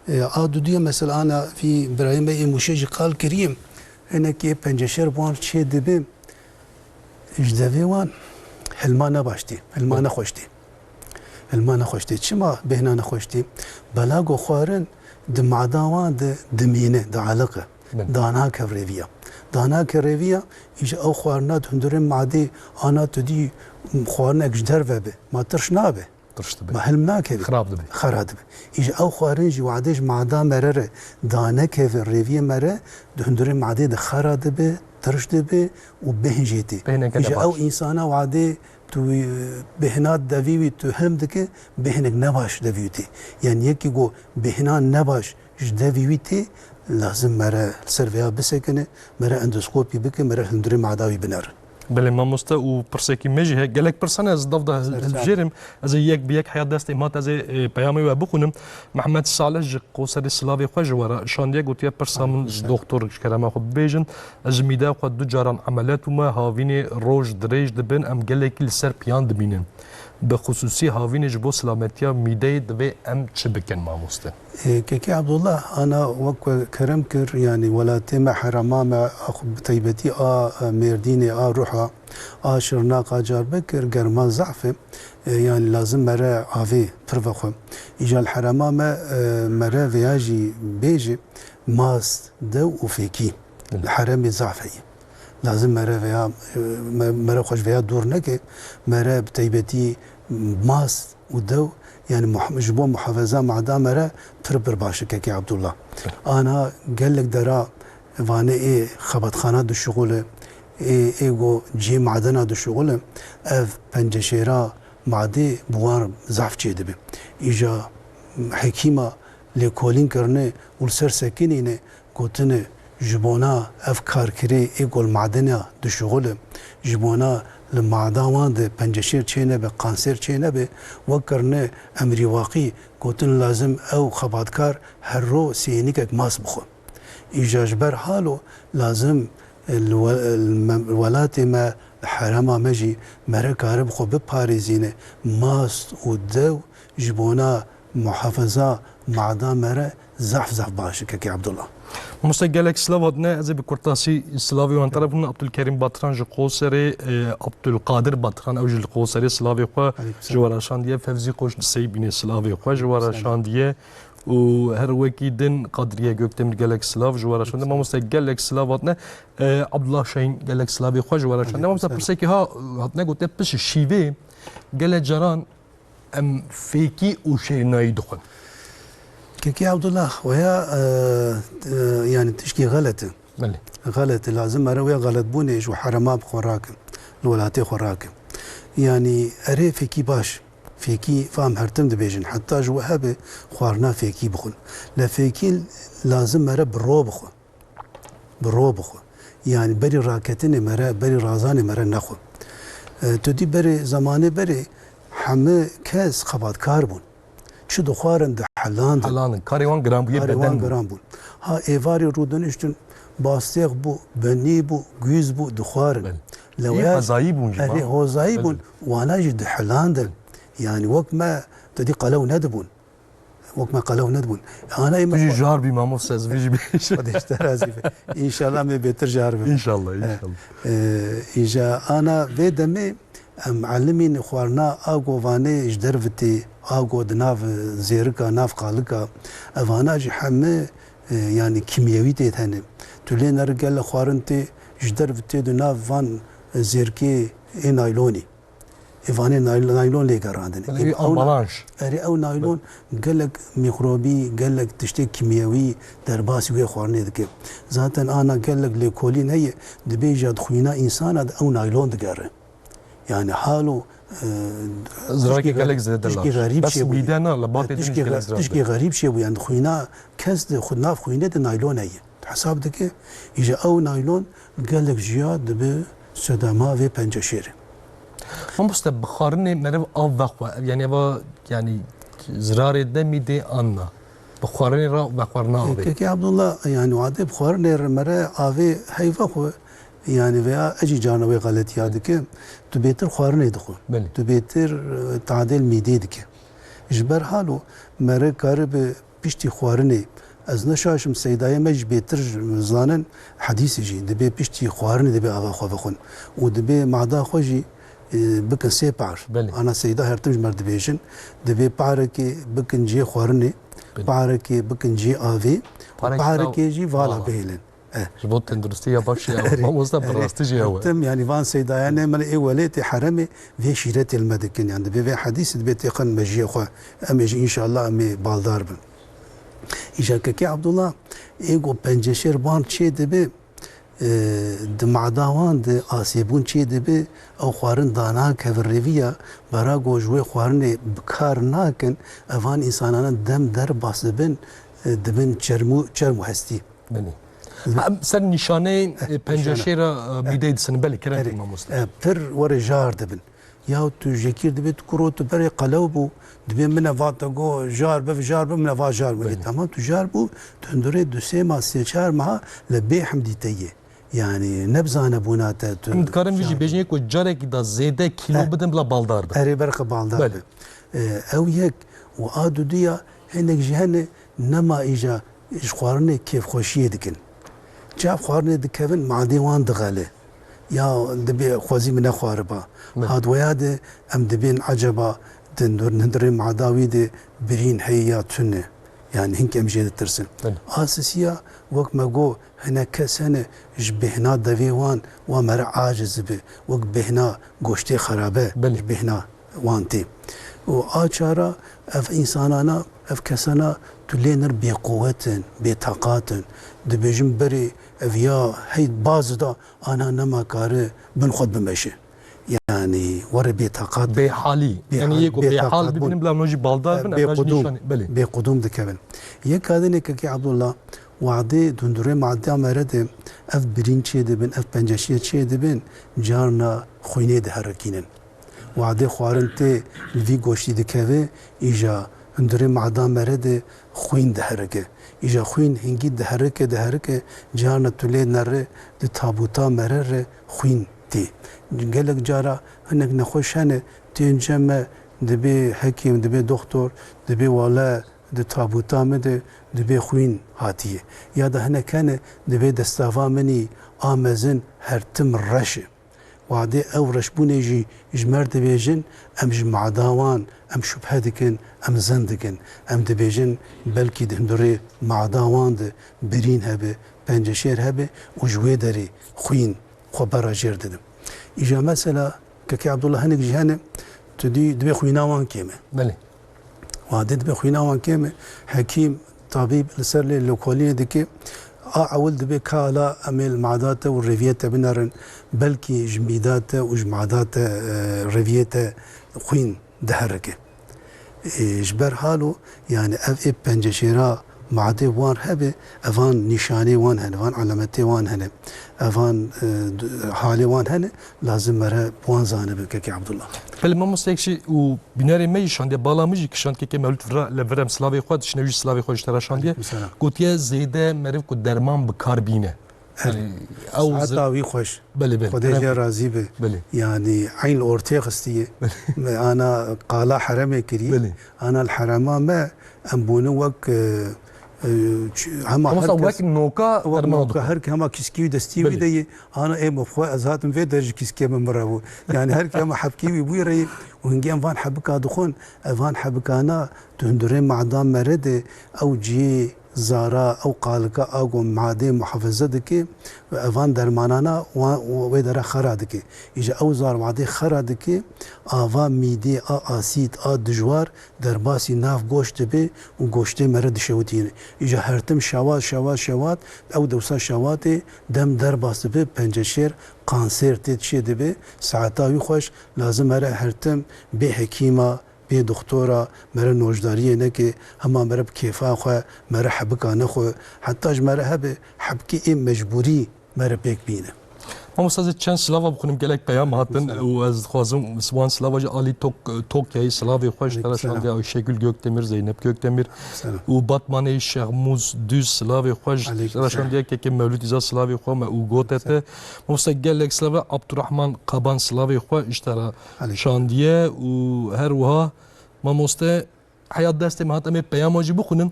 عادودية مثلا أنا في إبراهيم أي مشجع قال كريم أنا كي بنجشر بوان شيء دبي إجدافي وان حلمانا باشتي حلمانا خوشتي حلمانا خوشتي شما بهنا خوشتي بلاغو خوارن دمعداوان دمينه دعلقة دانا كريفيا دانا كريفيا إجا أو خوارنات هندرين معدي أنا تدي خوارنا اجدر به ما ترش نابه ما حلم ناكبه خراب دبه إجا أو خوارنجي وعديش معدا مرره دانا كيف الريفيا مره دهندرين معدي ده خراب دبه ترش دبه وبهنجيتي إجا أو إنسانا وعدي تو بهنات دفيوي تو هم دكه بهنك نباش دفيوتي يعني يكي جو بهنان نباش دفيوتي لازم مرة سرفيا بسكنه مرة اندوسكوبي بك مرة هندري معداوي بنار بله ما مستا و برسکی میجی هک گلک پرسانه از دفده جرم از یک بیک حیات دست ایمات از پیامی و بخونم محمد صالح قوسر سلاوی خوش ورا شاندیه گویی پرسام دکتر کرام خود بیجن از میدا خود دو جاران عملیات و ما هاوینی روز دریج دبن ام گلکی لسر پیان دبینن به خصوصی هاوینی جبو سلامتیا میده دوی ام چه بکن ما مستا كيكي عبد الله انا وك كرم كر يعني ولا تم حرمام اخ بتيبتي ميرديني روحا شرناق جار بكر جرمان زعفه يعني لازم مرة عافي فرفخه اجا الحرمام مرة فياجي بيجي ماس دو وفيكي الحرمي زعفه لازم مرة فيها مرة خوش فيها دور نكي مرة بتيبتي ماس ودو يعني جبوا محافظة مع دامرة تربر باشك كي عبد الله أنا قال لك درا فانا إيه خبط خانات دو الشغل إيه جو جي معدنا دو الشغل أف بنجشيرا معدي بوار زعف جيدبي إجا حكيمة لكولين كرني والسر سكينيني قوتني جبونا أفكار كري إيه قول معدنا دو الشغل جبونا لمعداوان ده پنجشیر چینه به قانسر چینه به وکرنه امری واقعی گوتن لازم او خباتکار هر رو سینی که ماس بخو ایجاج بر حالو لازم الولات ما حرما مجی مره کار بخو بپاریزینه ماس و دو جبونا محافظه معدا مره زحف باشه که عبدالله مستقلك سلاودنا از بكرتاسي سلاوي وان طرفنا عبد الكريم باتران جو قوسري عبد القادر باتران او جو قوسري سلاوي خو جوارا شانديه فوزي قوش سيبين سلاوي خو جوارا شانديه و هر وكي دن قادريه göktemir galak slav جوارا شانديه ما مستقلك سلاودنا عبد الله شاهين galak سلاوي خو جوارا شانديه ما مستبرسكي ها هاتنا قلت بس الشيفي قال جران ام فيكي وشيناي دخل كيكي عبد الله وهي يعني تشكي غلط لازم اروي غلط بونيش وحرمات خوراك الولاتي خوراك يعني اري فيكي باش فيكي فهم هرتم دبيجن حتى جو هبه خوارنا فيكي بخون لا فيكي لازم مرة برو بخو يعني بري راكتني مرة بري رازاني مرة نخو تدي بري زماني بري حمي كاس خبات كاربون شو دخوارن ده حلان كاريوان جرام بون ها ايفاري رودنشتن باستيغ بو بني بو جوز بو دخوارن لو يا زايبون جماعه هو زايبون وانا جد حلان يعني وقت ما تدي قالوا ندبون وقت ما قالوا ندبون انا بيجي اما جار بي ماموس از بيجي بيش قديش رازي ان شاء الله ما بيترجع ان شاء الله ان شاء الله اجا انا بيدمي معلمين خوارنا اغو فاني جدرفتي اغو دناف زيركا ناف قالكا افانا جي حمه يعني كيميائي تهني تولين رجال خوارنتي جدرفتي دناف فان زيركي اي نايلوني ايفاني نايلون لي قراندني امبالانش اري او نايلون قال لك ميكروبي قال لك تشتي كيميائي درباسي وي خوارني دك ذاتا انا قال لك ليكولين هي دبيجا دخوينا انسان او نايلون دقره يعني حاله زراكي قال لك زاد تشكي غريب بس شيء بيدانا لباطي تشكي غريب شيء يعني خوينا كاس خدنا في خوينا نايلون هي حساب دك يجا او نايلون قال لك جياد ب سدما في بنجشير هم بخارني مرف أوفق يعني با يعني زرار دمي دي أنا بخارني را بخارنا كي عبد الله يعني وعده بخارني مرة أبي هيفق يعني فيها أجي جانوي غلط يادك تبيتر خارني دخل تبيتر تعديل ميدي دك إجبر حاله مرة قارب بيشتي خارني از نشاشم سیدای مج بهتر زانن حدیث جی دبی پشتی خوارنی دبی آوا خو بخون و دبی معدا خوجی بکن سه پار انا سیدا هر تمج مرد بیشن دبی پار کی بکن جی خوارنی پار کی بکن جی آوی پار کی جی والا بهلن جبوت تندرستي باشي ما مصاب براستيجي هو تم يعني فان سيدا يعني من اي وليتي حرمي في شيرتي المدكن يعني في حديث دبي قن مجي خو امي ان شاء الله امي بالدار بن إجا كي عبد الله إيجو بنجشير بان شيء دبي دمعداوان د آسيبون شيء دبي أو خوارن دانا كفريفيا براغو جوي خوارن بكار ناكن أفان إنسانان دم در باسبن دبن چرمو هستي بني سر نشانه بنجشير بيديد سنبالي كرام ما مسلم پر ور جار دبن یا تو جکیر دبی تو کرو تو بری قلوبو دبی من وات گو جار من وات جار ولی تمام تو جار بو تندره دو سه ما سه چهار ماه لبی حمدی تیه يعني نبزانه بوناته تو متكرم بيجي بيجي كو جارك دا زيده كيلو بدن بلا بالدار به اري برق بالدار به او يك وادو ديا هنك جهنه نما اجا اشخوارنه كيف خوشيه دكن جاب خوارنه دكن مع ديوان دغاله يا دبي خوازي من خواربا هاد وياده ام دبين عجبا دندور ندري مع داويد برين هيا تنه يعني هنك امجيد ترسن اساسيا وقت ما جو هنا كسنه جبهنا دفيوان ومر عاجز به وقت بهنا گوشتي خرابه بهنا وانتي وآچارا اف انسانانا اف كسنا تلينر بقوة بطاقات دبيجم بري افيا هي باز دا انا نما كاره بنخد بمشي يعني ورا بطاقات بحالي يعني يكو بحال ببين بلا نوجي بالدار بقدوم بقدوم دكبن يك هذا كي عبد الله وعدي دندره معدي امرده اف برين چه دبن اف پنجشيه چه دبن جارنا خوينه ده حركينن وعدي خوارنته في گوشتي دكوي ايجا دندره معدا مرده خوين ده حركه ايجا خوين هنگي ده حركه جارنا تولي نره ده تابوتا مرره خوين تي قالك جارا هنك نخوشانه تنجم دبي حكيم دبي دكتور دبي ولا د تابوتا مده دبي خوين هاتيه يا ده هنا كان دبي دستافا مني امازن هرتم رشه وعدي او رشبون يجي جمر دبيجن ام جمع داوان ام شبهه دكن ام زندكن ام دبيجن بلكي دهندري مع داوان ده برين هبه بنجشير هبه وجوي دري خوين خبر جير ددم اجا مثلا كي عبد الله هنك جهنم تدي دبي خوينا وان كيمه بلي وعدد بخوينا وان كيمه حكيم طبيب لسر لي لوكوليه دكي اول دبي كالا امل معدات والريفيتا بنرن بلكي جميدات وجمعدات ريفيتا خوين دهركه اجبر حاله يعني اف بنجشيرا معدي وان هبه افان نشاني وان هن افان علامتي وان هن افان حالي وان هن لازم مره بوان زانه كي عبد الله فلما مستكشي وبناري ما يشاندي بالا مجي كشان كي مولد لفرم سلاوي خود شنوي سلاوي خود اشترا شاندي قوتيه زيده مرف كو درمان بكاربينه يعني او ساعتا وي خوش بله بله خدای جا راضی به بله يعني عين الأورتي خستية أنا قالا حرمي كري بله. أنا الحرمة ما أمبونو وك هما مثلا وقت نوكا وك هرك هما كيسكيو دستي بله. ودي أنا إيه مفخوا أزهاتم في درج كيسكي من مرابو يعني هرك هما حبكي ويبوي ري وهنجي أفان حبكا دخون أفان حبكانا تهندرين معدام مرد أو جي زارا او قالکا او معده محافظه دکی و اوان درمانانا و در خرا دکی ایجا او زار معده خرا دکی آوا میده آسید دجوار در باسی ناف گوشت به و گوشت مرد شوتینه ایجا هرتم شوات او دوسا شوات دم در باس به پنجشیر کانسر تشی دبه ساعتا خوش لازم هر هرتم به حکیمه به دکترا مره نوجداریه نکه هما مره بکیفا خو مره حبکا نخو حتیش مره هبه حبکی این مجبوری مره بیک بینه ما استاذ چند سلاوا بخونیم گلک پیام هاتن و از خوازم سوان سلاوا جا علی توکیای سلاوی خوش ترشان یا شکل گوکدمیر زینب گوکدمیر و باتمانی شغموز دوز سلاوی خوش ترشان دیا که مولود ایزا سلاوی خو ما او گوتته ما استاذ گلک سلاوا عبدالرحمن قبان سلاوی خو اشترا شاندیه و هر وها ما مست حیات دست ما هاتم پیام واجی بخونم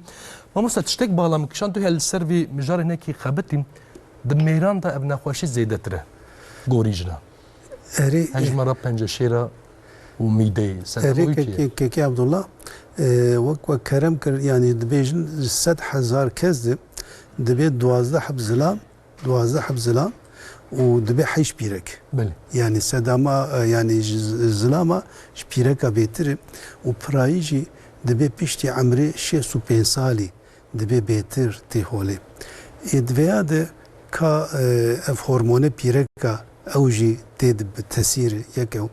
ما مست تشتک بالا مکشان تو هل سروی مجار هناکی خبتیم دميران تا ابن خواشي زيدتره غوريجنا هجمرا پنجشيرا وميدي اري كي عبد الله وك كرم يعني دبيجن 6000 كز دبي 12 حب زلام ودبي حيش بيرك بله يعني سداما يعني زلاما بيرك بيتر وبرايجي دبي بيشتي عمري شي سو بنسالي دبي بيتر تيهولي ادفياد کا اف هورمون پیرکا اوجی تید تاثیر یکو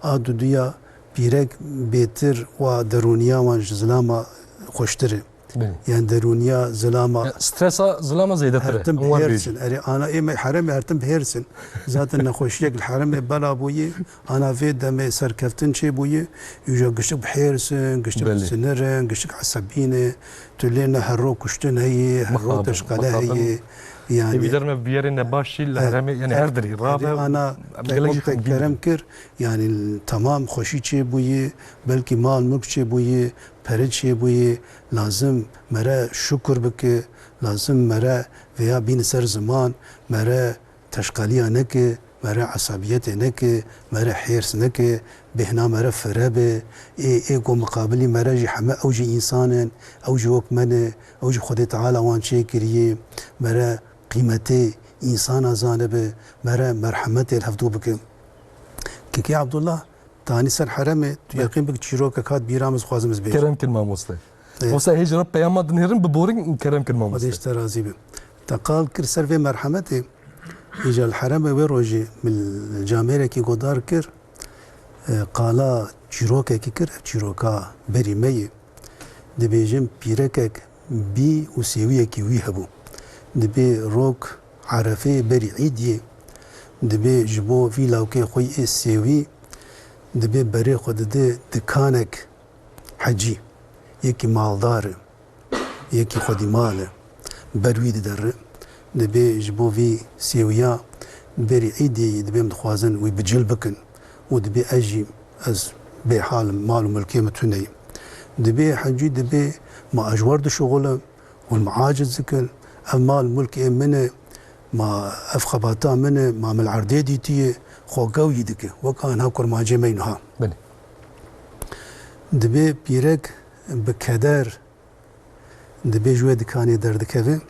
آدودیا پیرک بهتر و درونیا و زلاما خوشتره يعني درونيا زلامة ستريسا زلامة زيادة هرتم بهيرسن أنا إيه حرمي هرتم بهيرسن ذات النخوشيك الحرم بلا بوي أنا في دم سركفتن شيء بوي يجا قشك بهيرسن قشك بسنرن قشك عصبينه تلينا هرو كشتن هي هرو تشقله هي يعني بيدرنا بيرنا باشي الحرم يعني هردري رابع أنا كلام كر يعني تمام خوشي شيء بوي بلكي مال ملك شيء بوي پرد شی بوی لازم مرا شکر بکه لازم مرا ویا بین سر زمان مرا تشقالیه نکه مرا عصبیت نکه مرا حیرس نکه بهنا مرا فرابه ایگو مقابلی مرا جی همه اوجی انسان اوجی وکمنه اوجی خود تعالی وان چه کریه مرا قیمته انسان زانبه مرا مرحمت الهفدو بکه که عبدالله تاني سر حرمه تو يقين بك تشيروكا كات بيرامز خوازمز بيش كرم كلمة موصلة موصلة هجرة بياما دنهرن ببورين كرم كلمة موصلة وديش ترازي بي تقال كر سر في مرحمتي يجا الحرمه ويروجي من الجاميرة كي قدار كر قالا تشيروكا كي كر تشيروكا بري مي دبيجم بيركك بي وسيوية كي ويهبو دبي روك عرفي بري عيدي دبي جبو في لاوكي خوي السيوي دبي بري خود ده دكانك حجي يكي مالدار يكي خودي مال بروي در دبي جبو في سيويا بري عيدي دبي مدخوازن ويبجل بكن ودبي اجي از بحال مال وملكي متوني دبي حجي دبي ما اجوار دو شغله والمعاجز ذكر المال ملكي منه ما افخباتا منه ما من العرديدي تي خوگاو يدك وكان هاكر ما جمينها بله دبي بيرك بكدر دبي جوه دكاني دردكه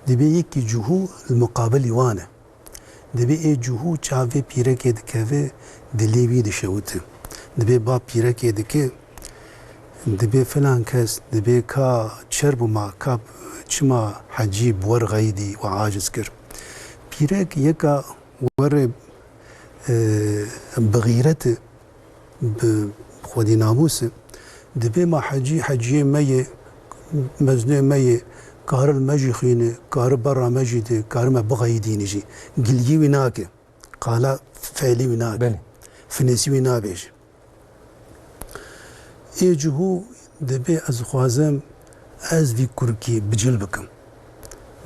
دبي يكي جهو المقابل وانا دبي اي جهو چاوي بيرك دكه دليوي دشوت دبي با بيرك دكه دبي فلان كاس دبي كا چرب ما كاب چما حجيب ورغيدي وعاجز كر بيرك يكا ور بغيرته بخودي ناموس دبي ما حجي مي مزني مي كار المجي خينه كار برا مجيده كار ما بغيدي نجي قليي وناك قال فعلي وناك فنسي ونابيج ايجهو دبي از خوازم از في كركي بجل بكم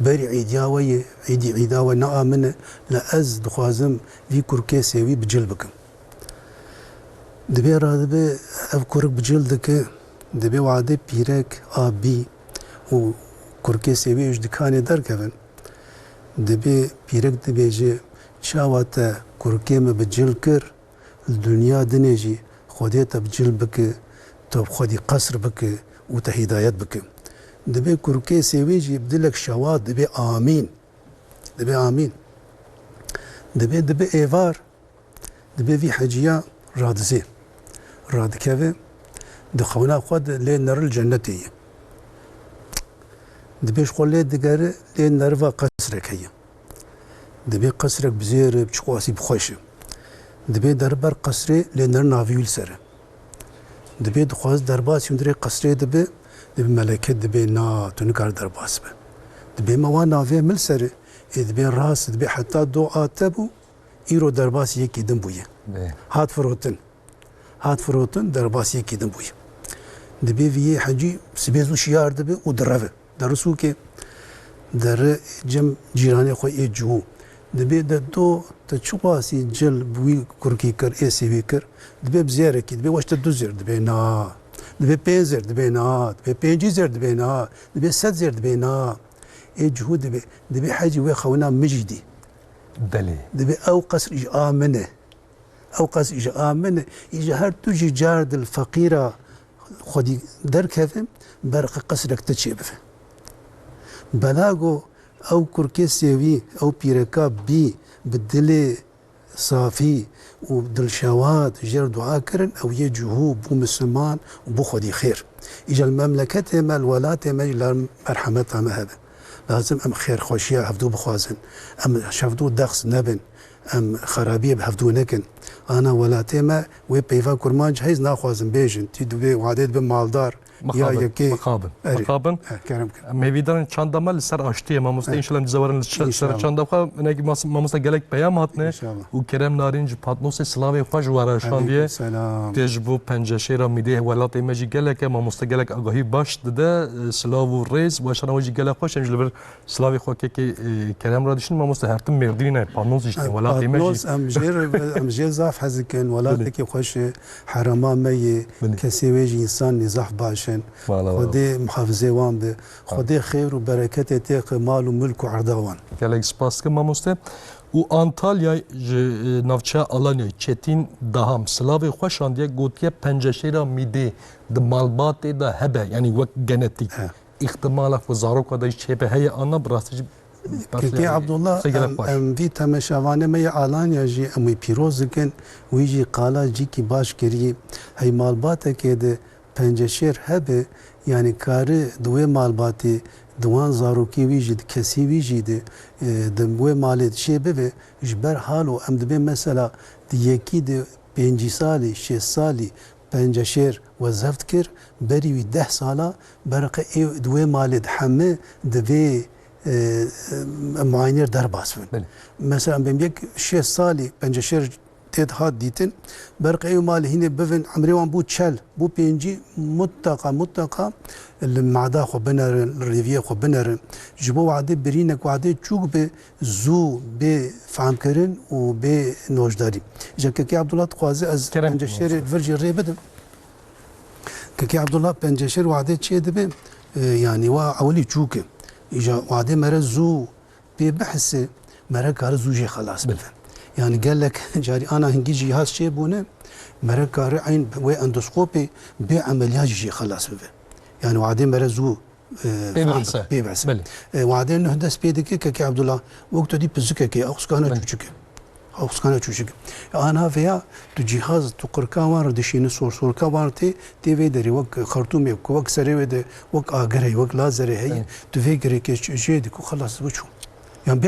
بري عيدياوي عيداوي نآمنه لأز دخوازم في كركي سيوي بجل بكم دبي رادبي أفكرك بجلدك دبي وعدي بيرك آبي و كركي سيوي اجدكاني دركفن دبي بيرك دبي جي شاواتا كركي ما بجل كر الدنيا دنيجي خوديتا بجل بك تو خودي قصر بك وتهدايات بك دبي كركي سيويجي بدلك شوات دبي آمين دبي آمين دبي إيفار دبي في حجية رادزي راد كيفي دخونا خود لين نر الجنة دبي شغل لين دقار لين نرفا قصرك هي دبي قصرك بزير بشقواسي بخوش دبي دربر قصري لين نر نافيول سر دبي دخواز درباس يمدري قصري دبي ملكة دبي نا تنكر درباس به دبي موانا في ملسر دبي راس دبي حتى دعاء تبو إيرو درباس يكي دنبويه هات فروتن درباس يكي دنبويه دبي في حجي سبيزو شيار دبي ودرفه درسو كي در جم جيراني خو يجو دبي دو تشواسي جل بوي كركي كر اي سي في كر دبي بزيرك دبي واش تدوزر دبي نا دبي بيزر دبي نا دبي بينجيزر دبي نا دبي سدزر دبي نا اي جهود دبي حاجه وي خونا مجدي بلي دبي او قصر امنه او قصر امنه يجي هر تجي جارد الفقيره خدي دركفم برق قصرك تشيبف بلاغو او كركي سيوي او بيركا بي بالدلي صافي وبدل شوات جير دعاء كرن او يجهو بو مسلمان وبو خدي خير اجا المملكه ما الولاة ما مرحمتها ما هذا لازم ام خير خوشيه هفدو بخوازن ام شفدو دخس نبن ام خرابيه بهفدو نكن انا ولاتي ما وي بيفا كرمانج هيز ناخوازن بيجن تي دوبي وعديد بمالدار مقابن كرم مهویدان چندما لسر آشتی ما مست انشالله جزوارن لسر چندما نگی ما مست گلک پیام هاتنه و کرم نارنج پاتنوس سلاوی خوش وراشاندیه تجربه پنجشه را میده ولات ایمجی گلک ما مست گلک آگاهی باش داده سلاو و ریز و شنوجی گلک خوش انجل بر سلاوی خو که کرم را داشتن ما مست هرتم مردینه پاتنوس اشتی ولات ایمجی ام جير زاف حزكن ولاتك خوش حرما مي كسي ويجي انسان نزاف باشن خدي محافظه وان به خدي خير وبركه تيق مال وملك وعردوان گلک سپاس که ما مست و آنتالیا نوچه آلانیا چتین دهم سلاوی خوشاندیه گوتیه پنجشه را میده د مالبات دا هبه یعنی وک جنتیک احتمال وزارو کدای چه هي انا براستج كي عبد الله ام في تمشاوانه مي آلانيا جي امي بيروزكن ويجي قالا جي كي باش كري هي مالباته كده پنجشير هبه يعني كاري دوي مالباتي دوان زاروكي ويجي كسي ويجي دوي مالت شي ببه جبر حالو ام دبي مثلا ديكي دي 5 سالي 6 سالي پنجشير وزفت كر بري 10 سالا برقه دوي مالت حمه دوي معاينير درباس مثلا بيك 6 سالي پنجشير تيد هاد ديتن برق ايو مال هنا بفن عمري وان بو تشل بو بينجي متقا المعدا خو بنر الريفيه خو بنر جبو عادي برينك وعادي تشوك بزو بفهم كرن وب نوجداري جاكي عبد الله تقوازي از پنجشير فرجي ريبدم كي عبد الله پنجشير وعادي تشي دبي يعني وا اولي تشوك اجا وعدي مرزو ببحث مركار زوجي خلاص بفهم يعني قال لك جاري انا هنجي جهاز شي بونه مركار عين وي اندوسكوبي بعمليات شي خلاص بفهم يعني وعدي مرزو ببحث وعدي نهدس بيدك كي عبد الله وقت دي بزكك او سكانه تشك او سكانه تشك انا فيها جهاز تقركا وار دشين سور كوارتي تي في دري وك خرطوم وك سري ود وك اغري وك لازر هي تفكري كش جيدك وخلص بشو يعني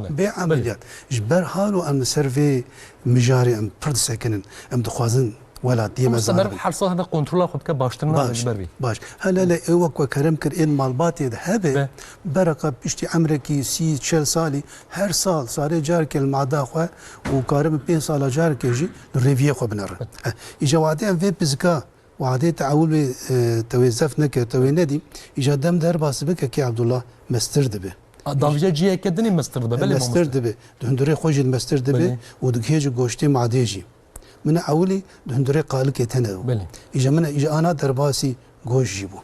بعمليات جبر حالو ام سيرفي مجاري ام فرد سكنن ام دخوازن ولا ديما زمان حرصه هذا كنترول خد كباشتنا جبربي باش هلا لا اوك وكرم كر ان مالباتي هبه برقه بشتي عمركي سي تشل سالي هر سال صار جارك المعدا خو وكارم 5 سال جارك يجي ريفيه خو بنر اجا وعدين في بزكا وعدي تعول توزف نكر توي ندي اجا دم در باسبك كي عبد الله مسترد به داویجا جیه کدنی مستر ده بله مستر دبه دهندره خوش المستر دبه بله. ودكيج گوشتي معديجي من اولي دهندره قالك يتنو بله. اجا انا درباسي گوش جيبو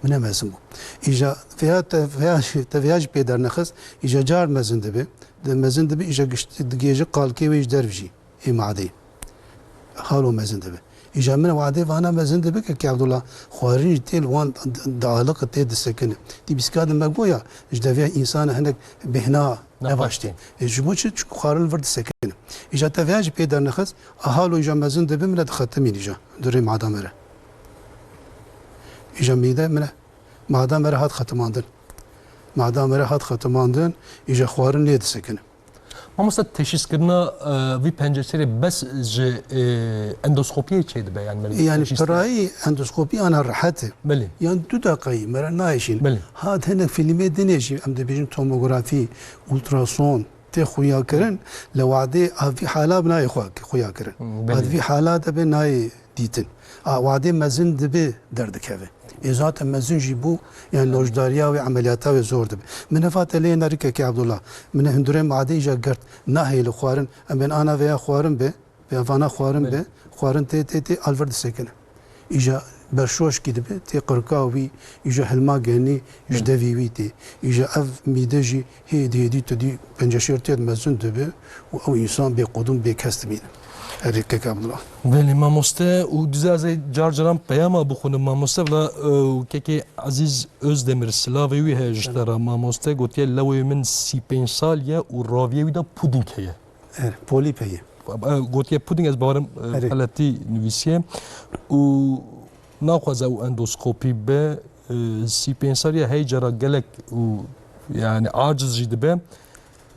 من مزمو اجا فيها تفياج بيدر نخس اجا جار مزن دبه مزن دبه اجا دگيج قالكي ويج درفجي اي معدي خالو مزن دبه اجا من وعدي وانا مزن دبه كي عبد الله خوارج تيل وان دعالق تيد السكن دي بسكاد مقبويا اجدافيا انسان هناك بهنا نباشتي جبوش خوارل ورد سكن اجا تفياج بيدر نخس اهالو اجا مزن دبه من ختمين اجا دري معدامره اجا ميده من معدامره هات ختماندن معدامره هات ختماندن اجا خوارن ليد سكن مامۆستا تشخیصکردنا وی پنجەسەری بەس ji اندوسکوپیە چێ دەبێ يعني براي اندوسكوبي انا راحته بله يعني 2 دقيقة مرة نايشين بله. هاد هنا فيلمي دنيجي ام دبيجن توموغرافي التراسون تي خويا كرن لو عادي في حالة بناي خويا كرن بله. هاد في حالات بناي ديتن وعادي مازن دبي دردك هذا إذا مازن جيبو يعني لوجداريا وعملياتها زور دبي من فات لي ناريكا كي عبد الله من هندورين عادي جا قرت ناهي لخوارن امن انا ويا خوارن به فانا خوارن به خوارن تي الفرد سكن اجا برشوش كده تي قرقاوي اجا حلما جاني جدوي ويتي اجا اف ميدجي هي دي تدي بنجشيرتي مازن دبي او انسان بقدوم بكستمين هريك عبد الله بله مامۆستا و دیزازê car caran peyama bixwînim mamoste vela kekê Ezîz Özdemir silavê wî heye ji te re mamoste gotiye lewê min 35 sal ye û raviyê wî de puding heye بولي بي gotiye puding ez bawerim heletî nivîsiye û naxwaze ew endoskopî be 35 sal ye hey cara gelek û yani aciz jî dibe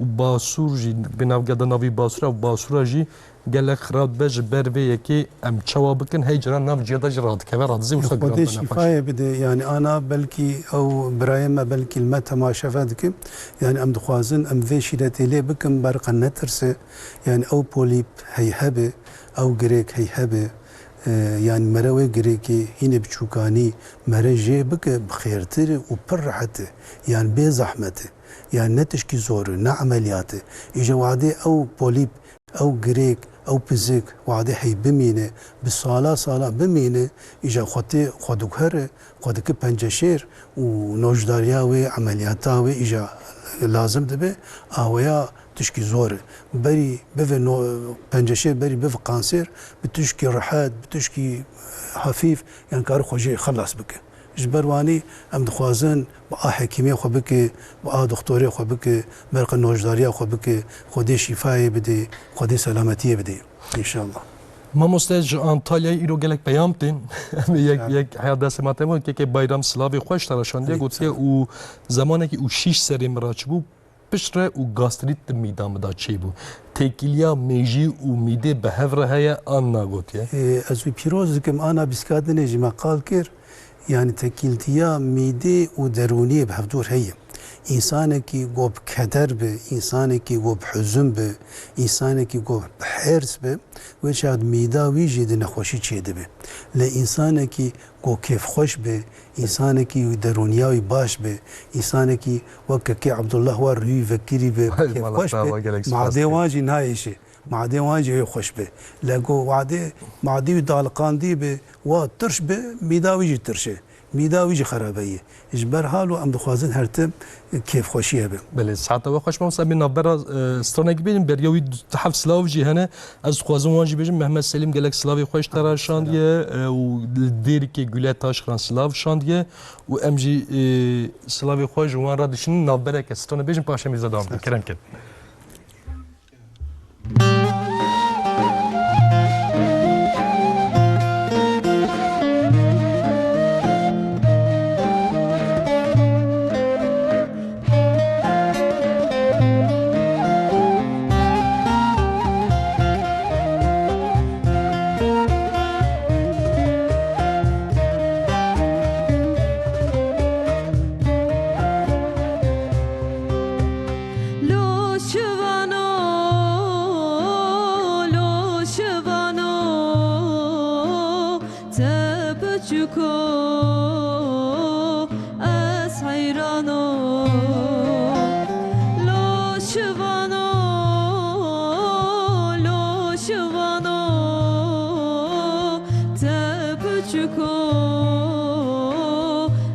û basûr jî bi navgeda navî basûra û basûra jî gelek xirab be ji ber vê yekê em çawa bikin hey cara nav ciyada jî radikeve radizê wisa خدي شفاية بدي يعني انا بلكي او برايم بلكي المتا ما شفادك يعني ام دخوازن ام في شيلتي لي بكم برق النترس يعني او بوليب هيهبه او جريك هيهبه يعني مروي جريكي هنا بتشوكاني مرجي بك بخيرتر وبرحته يعني بزحمته يعني نتشكي زور نا عملياته اجا وعدي او بوليب او جريك او بزيك وعدي حي بمينه بالصاله بمينه اجا خوتي خدوكهر خدك بنجشير ونوجدارياوي عملياتاوي اجا لازم دبي اويا تشكي زور بري بفي بنجشير بري بفي قانسير بتشكي رحاد بتشكي خفيف يعني كار خوجي خلص بك جبرواني ام دخوازن با حكيميه خو بك با دكتوري خو بك مرق نوجداريا خو بك خودي شفاي بدي خودي سلامتيه بدي ان شاء الله مامۆستا ji Antalyayê îro gelek peyam tên yek heya destemate min kekê bayram silavê xweş tereşandiye gotiye û zamanekî û şîş serê min raçibû piştre û gastrit di mîda min da çêbû têkiliya mêjî û mîdê bi hev re heye an nagotiye از پیروز دکم انا بسکادنه جما قال كير يعني تكيلتيا ميدي ودرونيه بهفدور هي انسانكي جو بكدر به انسانكي جو بحزن به انسانكي جو بحرص به وشاد ميدا ويجي دنا خوشي تشيد به لانسانكي جو كيف خوش به انسانكي درونياوي باش به انسانكي وككي عبد الله وري فكري به كيف خوش به مع ديواجي نايشه مع ديواجي خوش به لقو وعدي مع دي دالقان دي به وترش به ميدا ويجي ترشه ميدا ويجي خرابيه اجبر حالو ام دخوازن هرتم كيف خوشيه به بله ساعت و خوش مامۆستا min navbera stranekî bêjin beriya wî tehef silav jî hene ez dixwazim wan jî bêjim Mehmed Selîm gelek silavê xweş tereşandiye û dêrikê gule taşxiran silav şandiye û em jî silavê xwe ji wan re dişinin navbereke strane bêjin paşa mêza devam bikin kerem kin لو شوانو تبچكو از حيرانو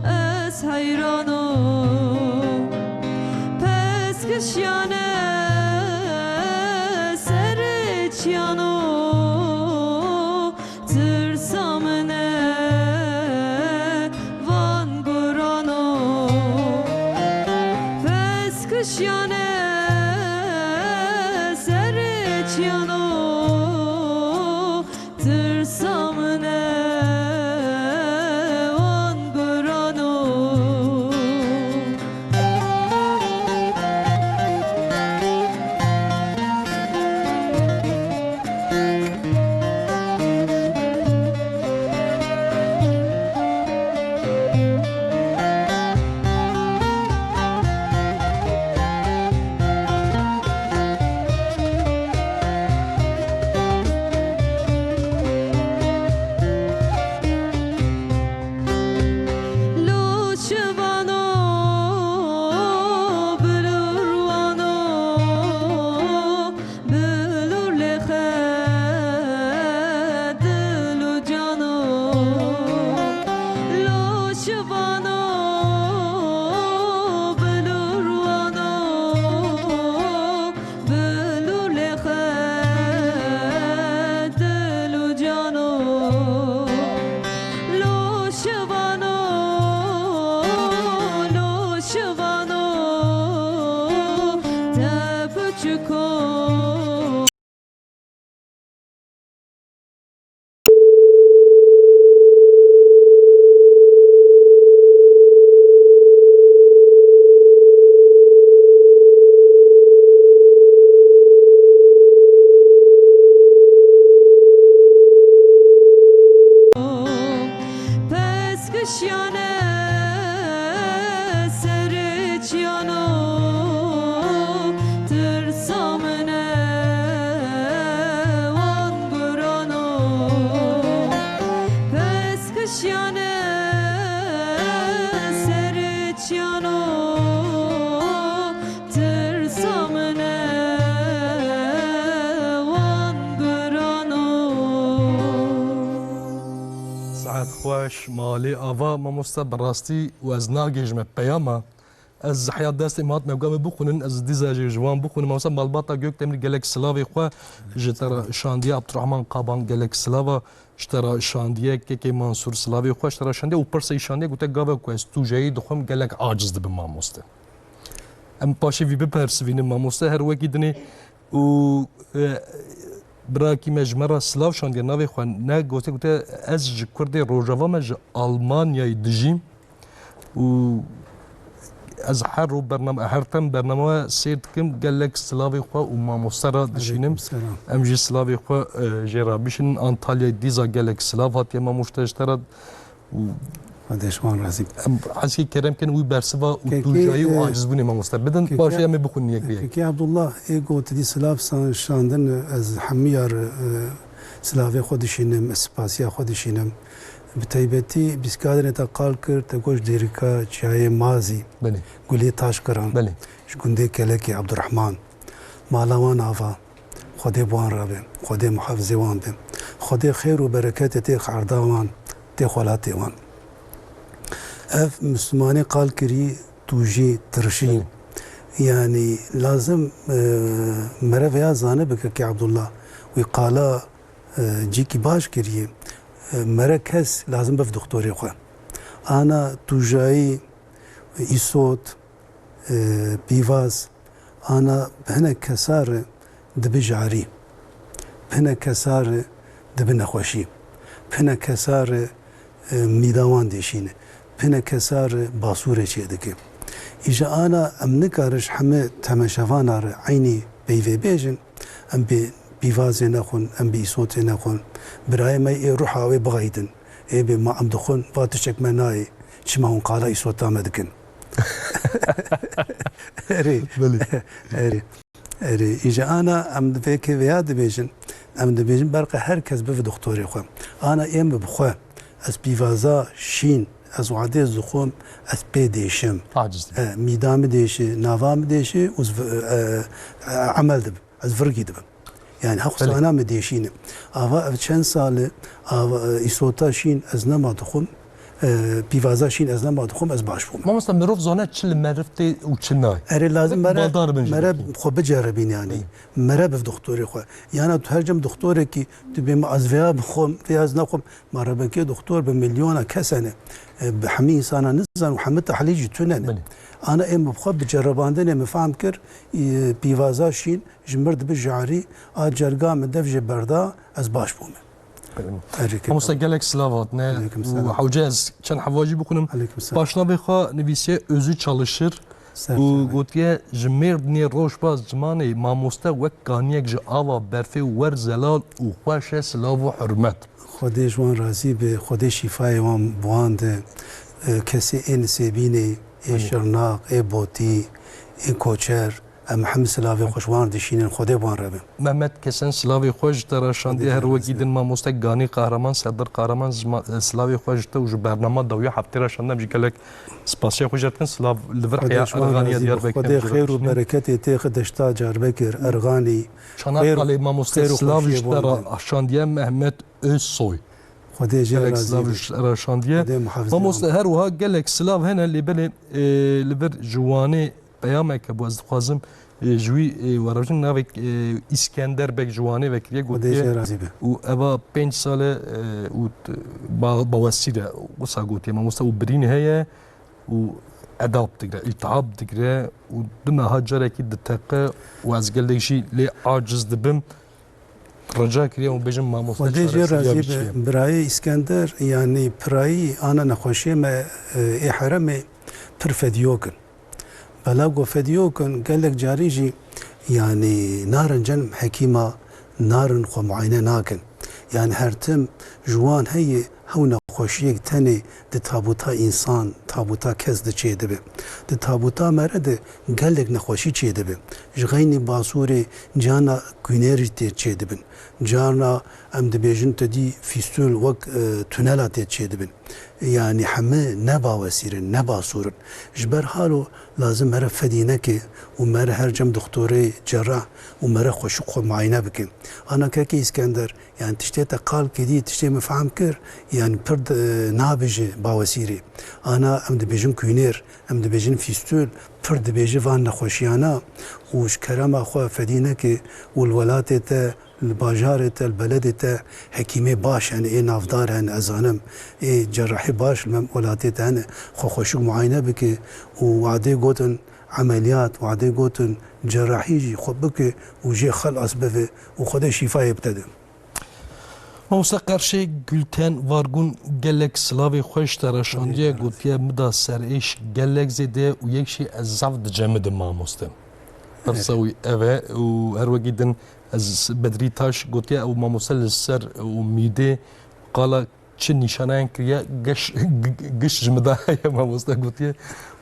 از حیرانو پس کشیانه سرچیانو ترسامنه وان گرانو پس کشیانه سرچیانو ترسامنه وان گرانو لوچوانو بلوروانو بلور لخد دلو جانو لوچوانو بلوروانو بلور لخد دلو جانو لوچوانو لوچوانو تپچکو پس کشیانه سرچیانو ترسامنه وان گرانو پس کشیانه سرچیانو ترسامنه وان گرانو ساعت خوش مالی آوا ما براستی و از ناگیجمه پیاما از حیات دست امات مقام بخونن از دیزاج جوان بخونن ما مثلا مالباتا گوک تمر گلک سلاوی خو جتر شاندیا عبدالرحمن قابان گلک سلاوا اشترا شاندیا که منصور سلاوی خو اشترا شاندیا و پرس شاندیا گوته گاوا کو است تو جای دخم گلک عاجز دب ما مسته ام پاشی وی بپرسوین ما مسته هر وکی دنی و براکی مجمره سلاو شاندیا ناوی خو نه گوته از کرد روجاوا مج آلمانیای دجیم و از هر رو برنامه هر تم برنامه سید کم گلک سلاوی خو و ما مسترا دشینم ام جی سلاوی خو جرابیشن انطالیا دیزا گلک سلاو هاتی ما مشتشترد و دشوان رازی حسی کرم کن وی برسوا و تو جایی و عاجز بونی ما مستر بدن باشه هم بخونی یک کی عبدالله ایگو تدی سلاف سان شاندن از همیار سلاوی خودشینم اسپاسیا خودشینم بتایبتی بیسکادر تا قال کرد تا گوش دیرکا چای مازی بله گلی تاش کران بله شگونده کلکی عبدالرحمن مالوان آفا خدا بوان رابه خدا محافظه وان بیم خدا خیر و برکت تی خرداوان تی خلاتی وان اف مسلمانی قال کری توجی ترشی يعني لازم مرة فيها زانه بك عبد الله وقالا جيكي باش كريه مرة كس لازم بف دكتوري خو انا توجاي يصوت بيفاز انا هنا كسار دبجعري هنا كسار دبنخوشي هنا كسار ميداوان ديشينه هنا كسار باسوره چيدكه إجا أنا أم نكارش حمى تماشافان على عيني بيفي بيجن أم بيفازي نخون أم بيصوتي نخون براي ما يروح أوي بغيدن إيه بما أم دخون فاتشك مناي شما هون قالا يصوتا مدكن أري أري أري إجا أنا أم دفيك بياد بيجن أم دبيجن برقى هركز بف دكتوري خو أنا إيم بخوا أس بيفازا شين از وعده زخم از پی دیشم میدام دیشه نوام دیشه از عمل دب از ورگی دب يعني حق أنا مديشين أوا چند سال إسوتا شين أزنا ما دخم بيفازا شين أزنا ما دخم أز باش بوم ما مثلا مروف زانه چل مرفته و چنای أري لازم مرة بنجي خو بجربين يعني مرة بف دكتوري خو يعني تهرجم دكتوري كي تبي ما أزفيا بخم في أزنا خم مرة بكي دكتور بمليون كسنة بحمي إنسان نزن وحمد تحليج تونن أنا إم بخو بجرباندن مفهم كر بيفازا شين جمرد بالجعري أجرقا مدف جبردا أز باش بوم همستا گلک سلاوات نه و حوجاز چند حواجی بکنم باشنا بخوا نویسیه özü çalışır و گوتیه جمیر بنی روش باز جمانه ماموستا وک کانیک ج آوا برفه ور زلال و خوش سلاو و حرمت خودی جوان راضی به خودی شفای وان بواند کسی این سبینه ای شرناق ای بوتی ای کوچر محمد سلاوی خوشوان دشینن خودی بوان ربن محمد کسان سلاوی خوش دراشاندی هر وگیدن ماموستا گانی قهرمان صدر قهرمان سلاوی خوش تا و برنامه دویا هفته راشاندم جی گلک سپاسیا خوش جاتن سلاو لور حیا ارغانی دیار بکر خودی خیر و برکت تیخ دشتا جار بکر ارغانی چنانقالی ماموستا سلاویش دراشاندی محمد özsoy خودی جار سلاویش دراشاندی ماموستا هر وها گلک سلاو هنا اللي بله لور جوانی پیامک باز خوازم جوی وراجن ناوی اسکندر بک جوانی وکریه گویی و ابا 5 ساله و با وسیله وصا گویی ما مستو برین هیا و اداب تقرا التعاب تقرا و دم هاجر اكيد دتقه و از گلشی لی عاجز دبم رجا کریه و بجم ما مستو خودی جار برای اسکندر یعنی برای آن نخوشی ما حرم پرفدیوکن بلا قفديو كان قال لك جاريجي يعني نار جنم حكيمة نار خو معينة ناكن يعني هرتم جوان هي هونا خوشيك تاني دي تابوتا إنسان تابوتا كز دي چه دبه دي تابوتا مرد قال لك نخوشي چه دبه جغيني باسوري جانا كونيرج تي چه دبن جانا ام دبيجن تدي فيستول وك تونيلا تي چه دبن يعني حمى نبا وسيرن نبا صورن جبر حالو لازم مرة فدينك ومرة هرجم دكتوري جراح ومرة خوشق معاينة بك أنا كاكي اسكندر يعني تشتي تقال كدي تشتي مفهوم كر يعني برد نابج باوسيري أنا أم دبيجن كوينير أم دبيجن فيستول برد بيجي فان نخوشيانا وش كرم أخو فدينك والولات تا الباجار تا البلد تا حكيمي باش يعني ايه نافدار يعني ازانم ايه جراحي باش ولاتي تا يعني خوشوق معاينه بك وعدي قوتن عمليات وعدي قوتن جراحي خبك وجي خلص بفي وخده شفاء يبتدى موسا قرشه گلتن وارگون گلک سلاوی خوش تراشاندیه گوتیه مدا سر ایش گلک زیده و یکشی از زفت جمد ماموسته برسوي أبا وهروجي دن از بدري تاش قلت يا أو ما مسل السر وميدي قال چه نشانين كريا قش جمدا يا ما مسل قلت يا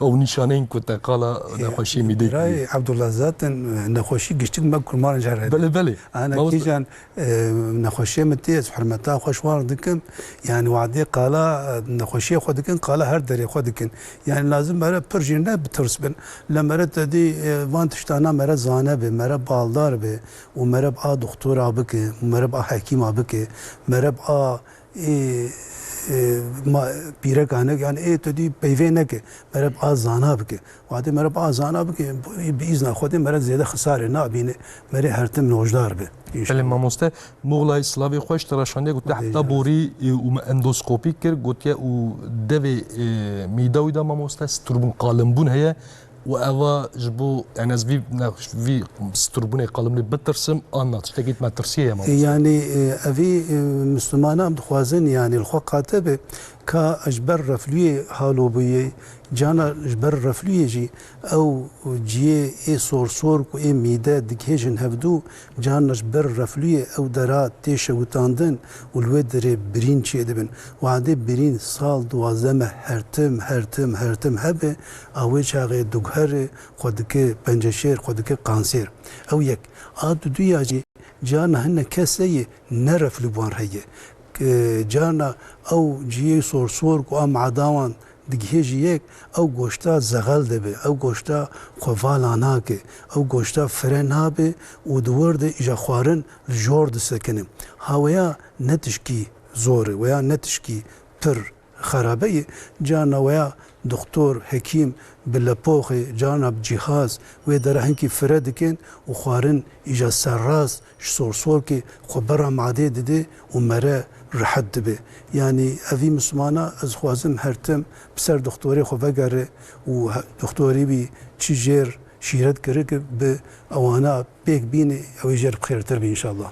أو نشانين كنت قال نخوشي ميدي راي عبد الله ذات نخوشي قشتك ما كل مرة جرى بلي أنا كيجان نخوشي متيز حرمتها خوشوار دكم يعني وعدي قال نخوشي خودكن قال هر دري خودكن يعني لازم مرة برجينا بترس بن لما رت دي وان تشتانا مرة زانه به مرة بالدار به ومرة بقى دكتور أبكي ومرة بقى حكيم أبكي مرة بقى ما بيرك عنك يعني ايه تدي بيفينك مرب آزانا بك وعدي مرب آزانا بك بإذن خودي مرب زيادة خسارة نابينه مرب هرتم نوجدار به بله ما مسته مغلای سلاوی خوش تراشانده گفت حتی بوری و اندوسکوپی کرد گفت یا و دوی میداوی دا ما مسته ستربون قالمبون هیا و اوا جبو يعني از في ستربون قالمني بترسم انا تشتكيت ما ترسيه يعني افي مسلمانام دخوازن يعني الخو قاتبه كا اجبر رفلوي حالو بي جانا اجبر رفلوي جي او جي اي صور كو اي ميدا دكيجن هفدو جانا اجبر رفلوي او درات تيشوتاندن والودر برين چي دبن وعدي برين سال دوازمه هرتم هبه او چاغي دوغهر خودك بنجشير خودك قانسير او يك اد دويا جي جانا هن كسي نرف لبوان هي جانا او جي صور كو ام عداوان دگهیجی یک او گوشتا زغل دبه او گوشتا خوالانا که او گوشتا فرن هابه و دورد ایجا خوارن جور دسکنه هاویا نتشکی زوره ویا نتشکی پر خرابه جانا ویا دکتر حکیم بلپوخ جانا بجهاز و در هنکی فرد کن و خوارن ایجا سراز سور که خبر معده دده و مره رحت دبه یعنی اوی مسلمانا از خوازم هرتم بسر دکتوری خو بگره و دکتوری بی چی جیر شیرت کرده که به اوانا بیک بینه اوی جیر بخیرتر بی انشاءالله.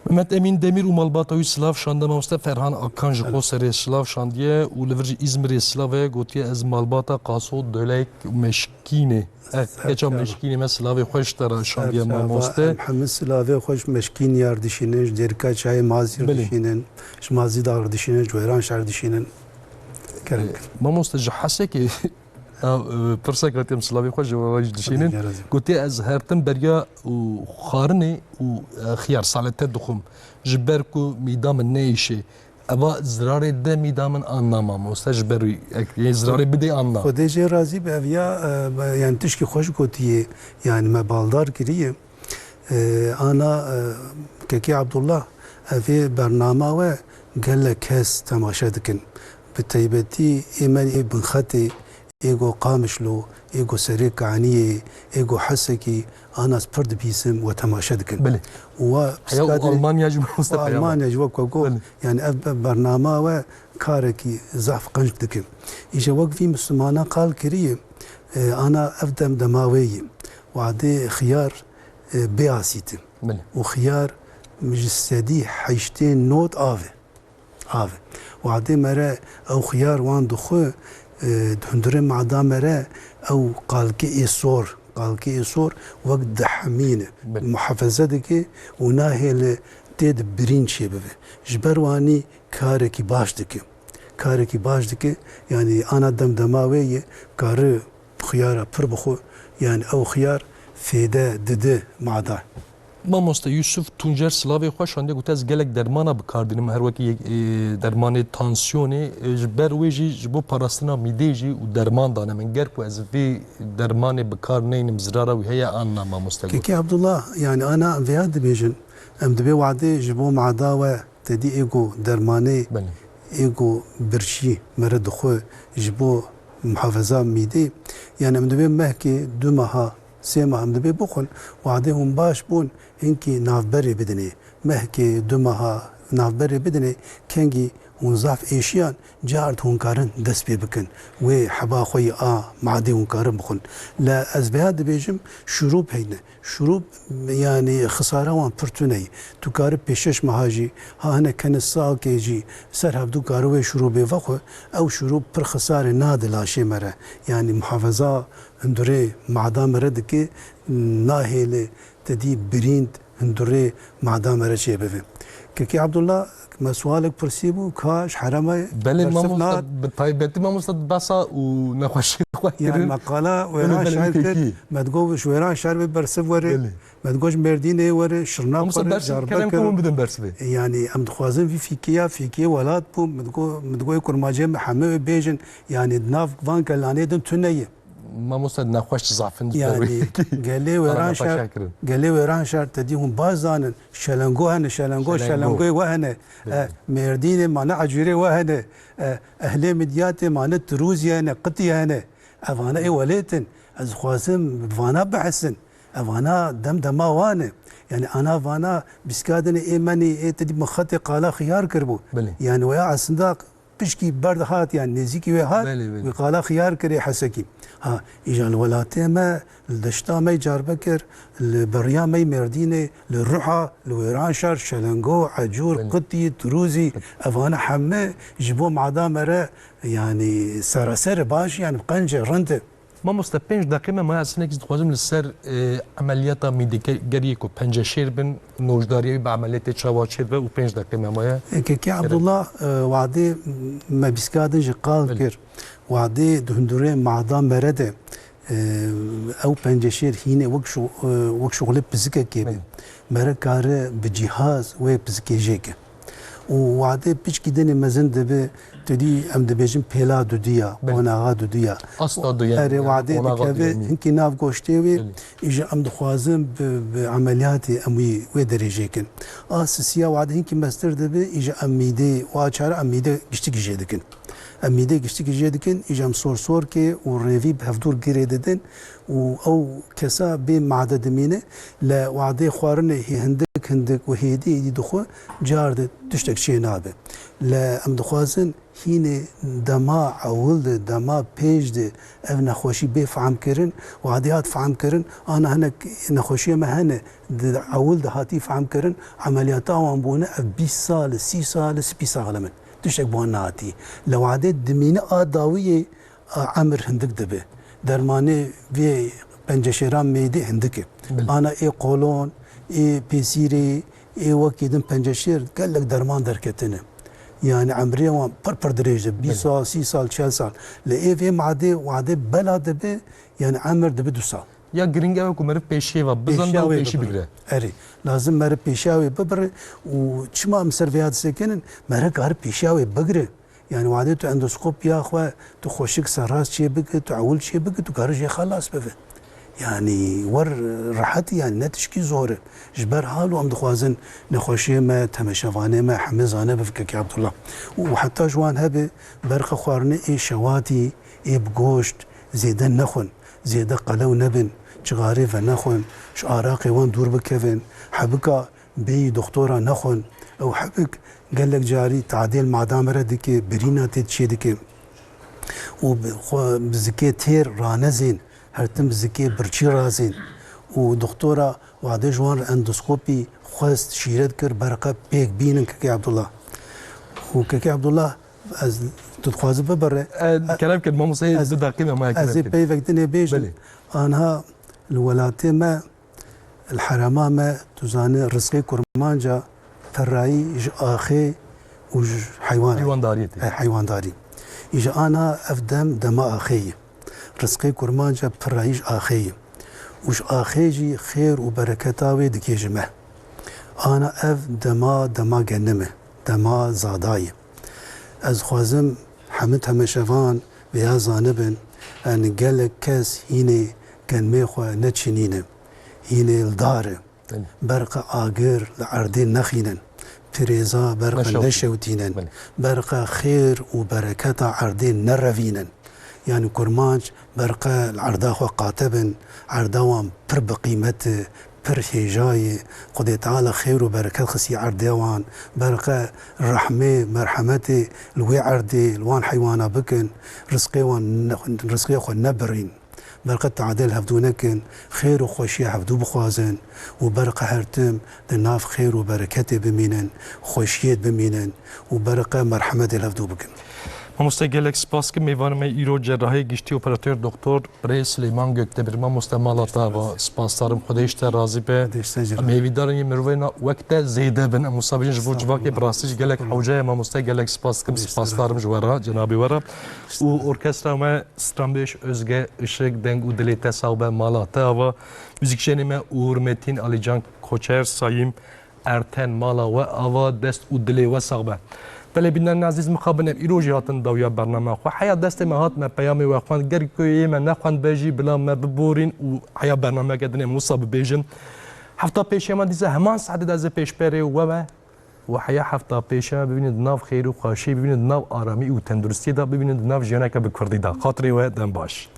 Mehmet Emin Demir û malbata wî silav şandime mamoste Ferhan Akan ji xwe serê silav şandiye û li vir jî İzmirê silavê gotiye ez malbata qaso dolek meşkînê keça meşkînê me silavê xweş dera şandiye mamoste Muhammed silavê xweş meşkîn yar dişînin ji derika çayê mazî dişînin ji mazî dar dişînin ji wêran şer dişînin mamoste ji hesekê pirsek hatiyem silavê xwe ji wêran dişînin gotiye ez hertim beriya û xwarinê û xiyar salê te dixwim ji ber ku mîda min neyişê eva zirarê de mîda min anna mamoste ji ber zirarê bidê anna Xwedê jê razî be ev ya yani tişkî xweş gotiye yani me baldar kiriye ana Kekî Abdullah evê bernama we gelek kes temaşe dikin bi taybetî êmen ê binxetê ego qamişlo ego serê kaniyê ego hesekî anas pir dibîsim ve temaşe dikin ve Almanya ji mamoste Almanya ji wek got yani ev bernama we karekî zaf qenc dikin îşe wek vî Müslümana qal kiriye ana ev dem demawê wadê xiyar bêasîtim û xiyar ji sedî heştê not ave wadê mere ew xiyar wan dixwe دهندره معدا مره او قالكي إيصور وقت دحمينه محافظة دكي وناهل تيد برين شي ببه جبرواني كاركي باش دكي يعني أنا دماوية كاري خيارة بربخو يعني أو خيار فيدا دده معدا Mamoste Yusuf Tuncer silavê xwe şandiye gote ez gelek dermana bikardînim her wekî dermanê tansiyonê ji ber wê jî ji bo parastina mîdê jî û derman dane min ger ku ez vê dermanê bikar neynim zirara wî heye anna mamoste Kekî Abdullah yani ana veya dibêjin em dibe wadê ji bo mada we tedî ego dermanê ego birçî mere dixwe ji bo muhafeza mîdê yani em dibe mehkê du meha سێ ماه em dibe bixwin wadê hûn baş bûn hinkî navberê bidinê mehkê du meha navberê bidinê kengî hûn zaf êşiyan car hûn karin dest pê bikin wê heba xwe yê a madê hûn karin bixwin li ez vêya dibêjim şurûb heyne şurûb yani xisara wan pir tune ye tu karî pêşeş meha jî ha hinek kenin salkê jî ser hevdû karî wê şurûbê vexwe ew şurûb pir xisarê nade laşê me re yani muhafeza هندوري معدام ردك ناهيل تدي بريند هندوري معدام رشي بفهم كي عبد الله ما سؤالك برسيبو كاش حرامه بل ما بالطيبات ما مصد بصا ونخش يعني مقاله ويران شعر ما تقول ويران شعر برسف وري ما تقولش مردينه وري شرنا كلام كون بدون برسف يعني ام دخوازن في فيكيا ولاد بو ما تقول كرماجه محمد بيجن يعني دناف فان كلاني دن تنيه ما مستد نخوش زعفن يعني قال لي ويران شهر تديهم بازان شلنگو وهنا مردين معنا عجوري وهنا اهل مديات معنا تروزيا انا قطيا انا افانا اي وليتن از خوازم فانا بحسن افانا دما وانا يعني انا فانا بسكادن ايماني تدي مخطي قالا خيار كربو يعني ويا عسنداق بشكي برد هات يعني نزيكي وهات وقالا خيار كري حسكي ها اجا الولاتي ما الدشتا ما يجار بكر البريا ما مردينه للرحى لويران شر شلنگو عجور قطي تروزي افانا حمه جبو معدا مره يعني سراسر باش يعني قنجه رنده ما مستبينش دقيقه ما اسنك خوازم للسر عمليات ميديكاليه كو بنجشير بن نوجداري بعمليات تشاواتشير و 5 دقيقه ما كي عبد الله وعدي ما بيسكادن قال كر وعدي دهندوري معدا مرده او بنجشير هنا وك شغل بزكه كيبه مره كار بجهاز و بزكه جيك وعدي بيش كدني مزن دبه تدي ام دبيجن بيلا دوديا بله. وناغا دوديا أصلا دويا اري وعدي بكبه هنكي ناف گوشتوي بله. اجا ام دخوازم بعملياتي اموي ودرجيكن اساسيا وعد هنكي مستر دبي اجا اميدي واچار اميدي گشتي جيدكن اميدي گشتي جيدكن اجا سور كي وريفي بهفدور گيري ددن او كسا بي معدد مينه لا وعدي خوارن هي هندك وهيدي دي دخو جارد تشتك شي نابه لا ام دخوازن هینه دما اول ده دما پیج ده اف نخوشی به فهم کرن و عادیات فهم کرن آن هنک نخوشی ما هنه اول ده هاتی فهم کرن عملیات آوان بونه اف 20 سال 30 سال 30 سال من تشتك بوان هاتی لو عادت دمینه آداویه عمر هندک دبه درمانه وی پنجشیران میده هندکه آنا ای قولون ای پیسیری ای وکیدن پنجشیر قال لك درمان درکتنه يعني عمري وان پر درجه 20 سال 30 سال 40 سال لاي في معدي وعدي بلا دبي يعني عمر دبي 2 سال يا جرينجا وكمرف بيشي وبزن دو بيشي بقرا اري لازم مر بيشاوي ببر وشما مسرفيات سكنن مر قار بيشاوي بقرا يعني وعدي تو اندوسكوب يا اخوه تو خوشك سراس شي بك تو عول شي بك تو قارج خلاص بفه يعني ور راحتي يعني نتشكي زوره جبر حالو ام دخوازن نخوشي ما تمشفانه ما حمزانه بفكك يا عبد الله وحتى جوان هبه برخ خوارنه اي شواتي اي بگوشت زيدن نخون زيده قلو نبن چغاري فنخون شعراقي وان دور بكفن حبكا بي دكتورا نخون او حبك قال لك جاري تعديل معدامره ديكي برينا تتشي ديكي وبزكي تير رانزين هرتم زكي برچی رازين ودكتورة وعده جوان اندوسكوبي خواست شيرد كر برقه بيك بينن كي عبد الله وكي عبد الله از تتخواز ببره كلام كلمه مصير زد دقيقه ما كلام از بي وقتني بيج انها الولاتي ما الحرامه ما تزاني رزقي كرمانجا فراي اخي وج حيوان داريتي حيوان داري اجا انا افدم دما اخي رزقي كرمانجا برايج آخي وش آخيجي خير وبركتاوي دكيجمه أنا أف دما جنمه دما زاداي از خوازم حمد همشفان بيا زانبن أن قالك كاس هيني كان ميخوا نتشنينه هيني الدار برقة آقر لعردين نخينن بريزا برقة نشوتينن برقة خير وبركتا عردين نرفينن يعني كرمانج برقة العرداخ قاتبن عرداوان بر بقيمته بر هجاي قد تعالى خير وبركة خسي عرداوان برقة الرحمة مرحمته الوي عردي الوان حيوانا بكن رزقي خو نبرين برقة تعادل هفدونكن خير وخوشي هفدو بخوازن وبرقة هرتم دناف خير وبركته بمينن خوشيت بمينن وبرقة مرحمة الهفدو بكن مامۆستا gelek spas kim mêvanê me îro cerrahiyê giştî operatör doktor Birê Silêman Göktebir mamoste mala te va spasdarim Xwedê ji te razî be em hêvîdarên yê mirovên wek te zêde bin em wisa bijin ji bo civakê bi rastî ji gelek hewce mamoste gelek spas kim spasdarim ji wera cenabê wera û orkestra me Stranbêj Özge Işık deng û dilê te sağ be mala te ava müzîkşenê me Uğur Metin Alican Koçer Sayîm Erten mala we ava dest û dilê we sağ be بله بینن عزیز مخابن ایروجی هاتن داویا برنامه خو حیا دست ما هات ما پیام و خوان گرگوی ما نخوان بجی بلا ما ببورین و حیا برنامه گدن مصاب بيجن هفته پیش ما دیزه همان سعادت از پیش پره و حیا هفته پیش ببینید ناف خیر و خاشی ببینید ناف آرامی و تندرستی دا ببینید ناف جنک به کردی دا خاطری و دم باش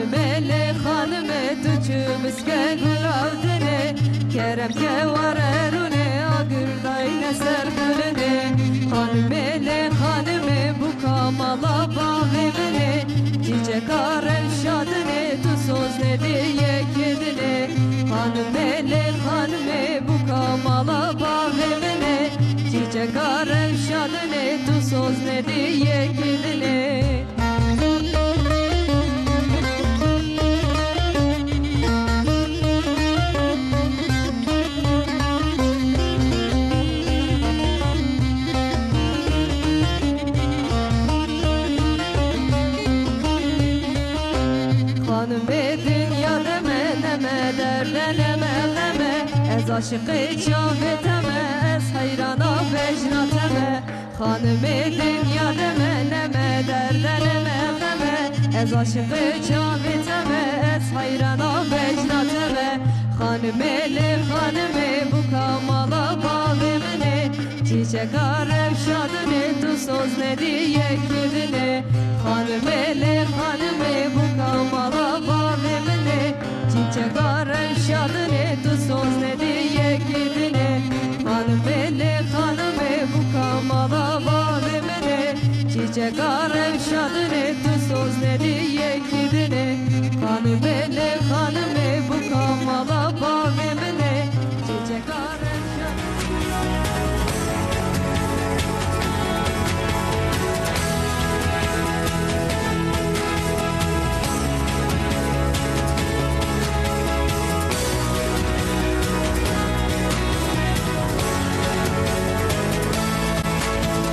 Hanımele hanıme tuçu biske gulavdene Kerem ke var erune agırdayne sergülene Hanımele hanıme bu kamala bağımene Çiçek arem şadine tu söz ne diye kedine Hanımele hanıme bu kamala bağımene Çiçek arem şadine tu söz ne diye kedine Hanım-ı dünya deme neme derdeneme neme Ez aşık-ı çaveteme ez hayrana vecnateme Hanım-ı dünya deme neme derdeneme neme Ez aşık-ı çaveteme ez hayrana vecnateme Hanım-ı hanım-ı bu kamala bağımene Çiçek arem şadını tu söz ne diye gidine Hanım-ı hanım-ı bu kamala bağımene Çiçek arem şadını tu söz ne diye gidine Hanım-ı hanım-ı bu kamala bağımene Çiçek arem şadını tu söz ne diye gidine Hanım-ı hanım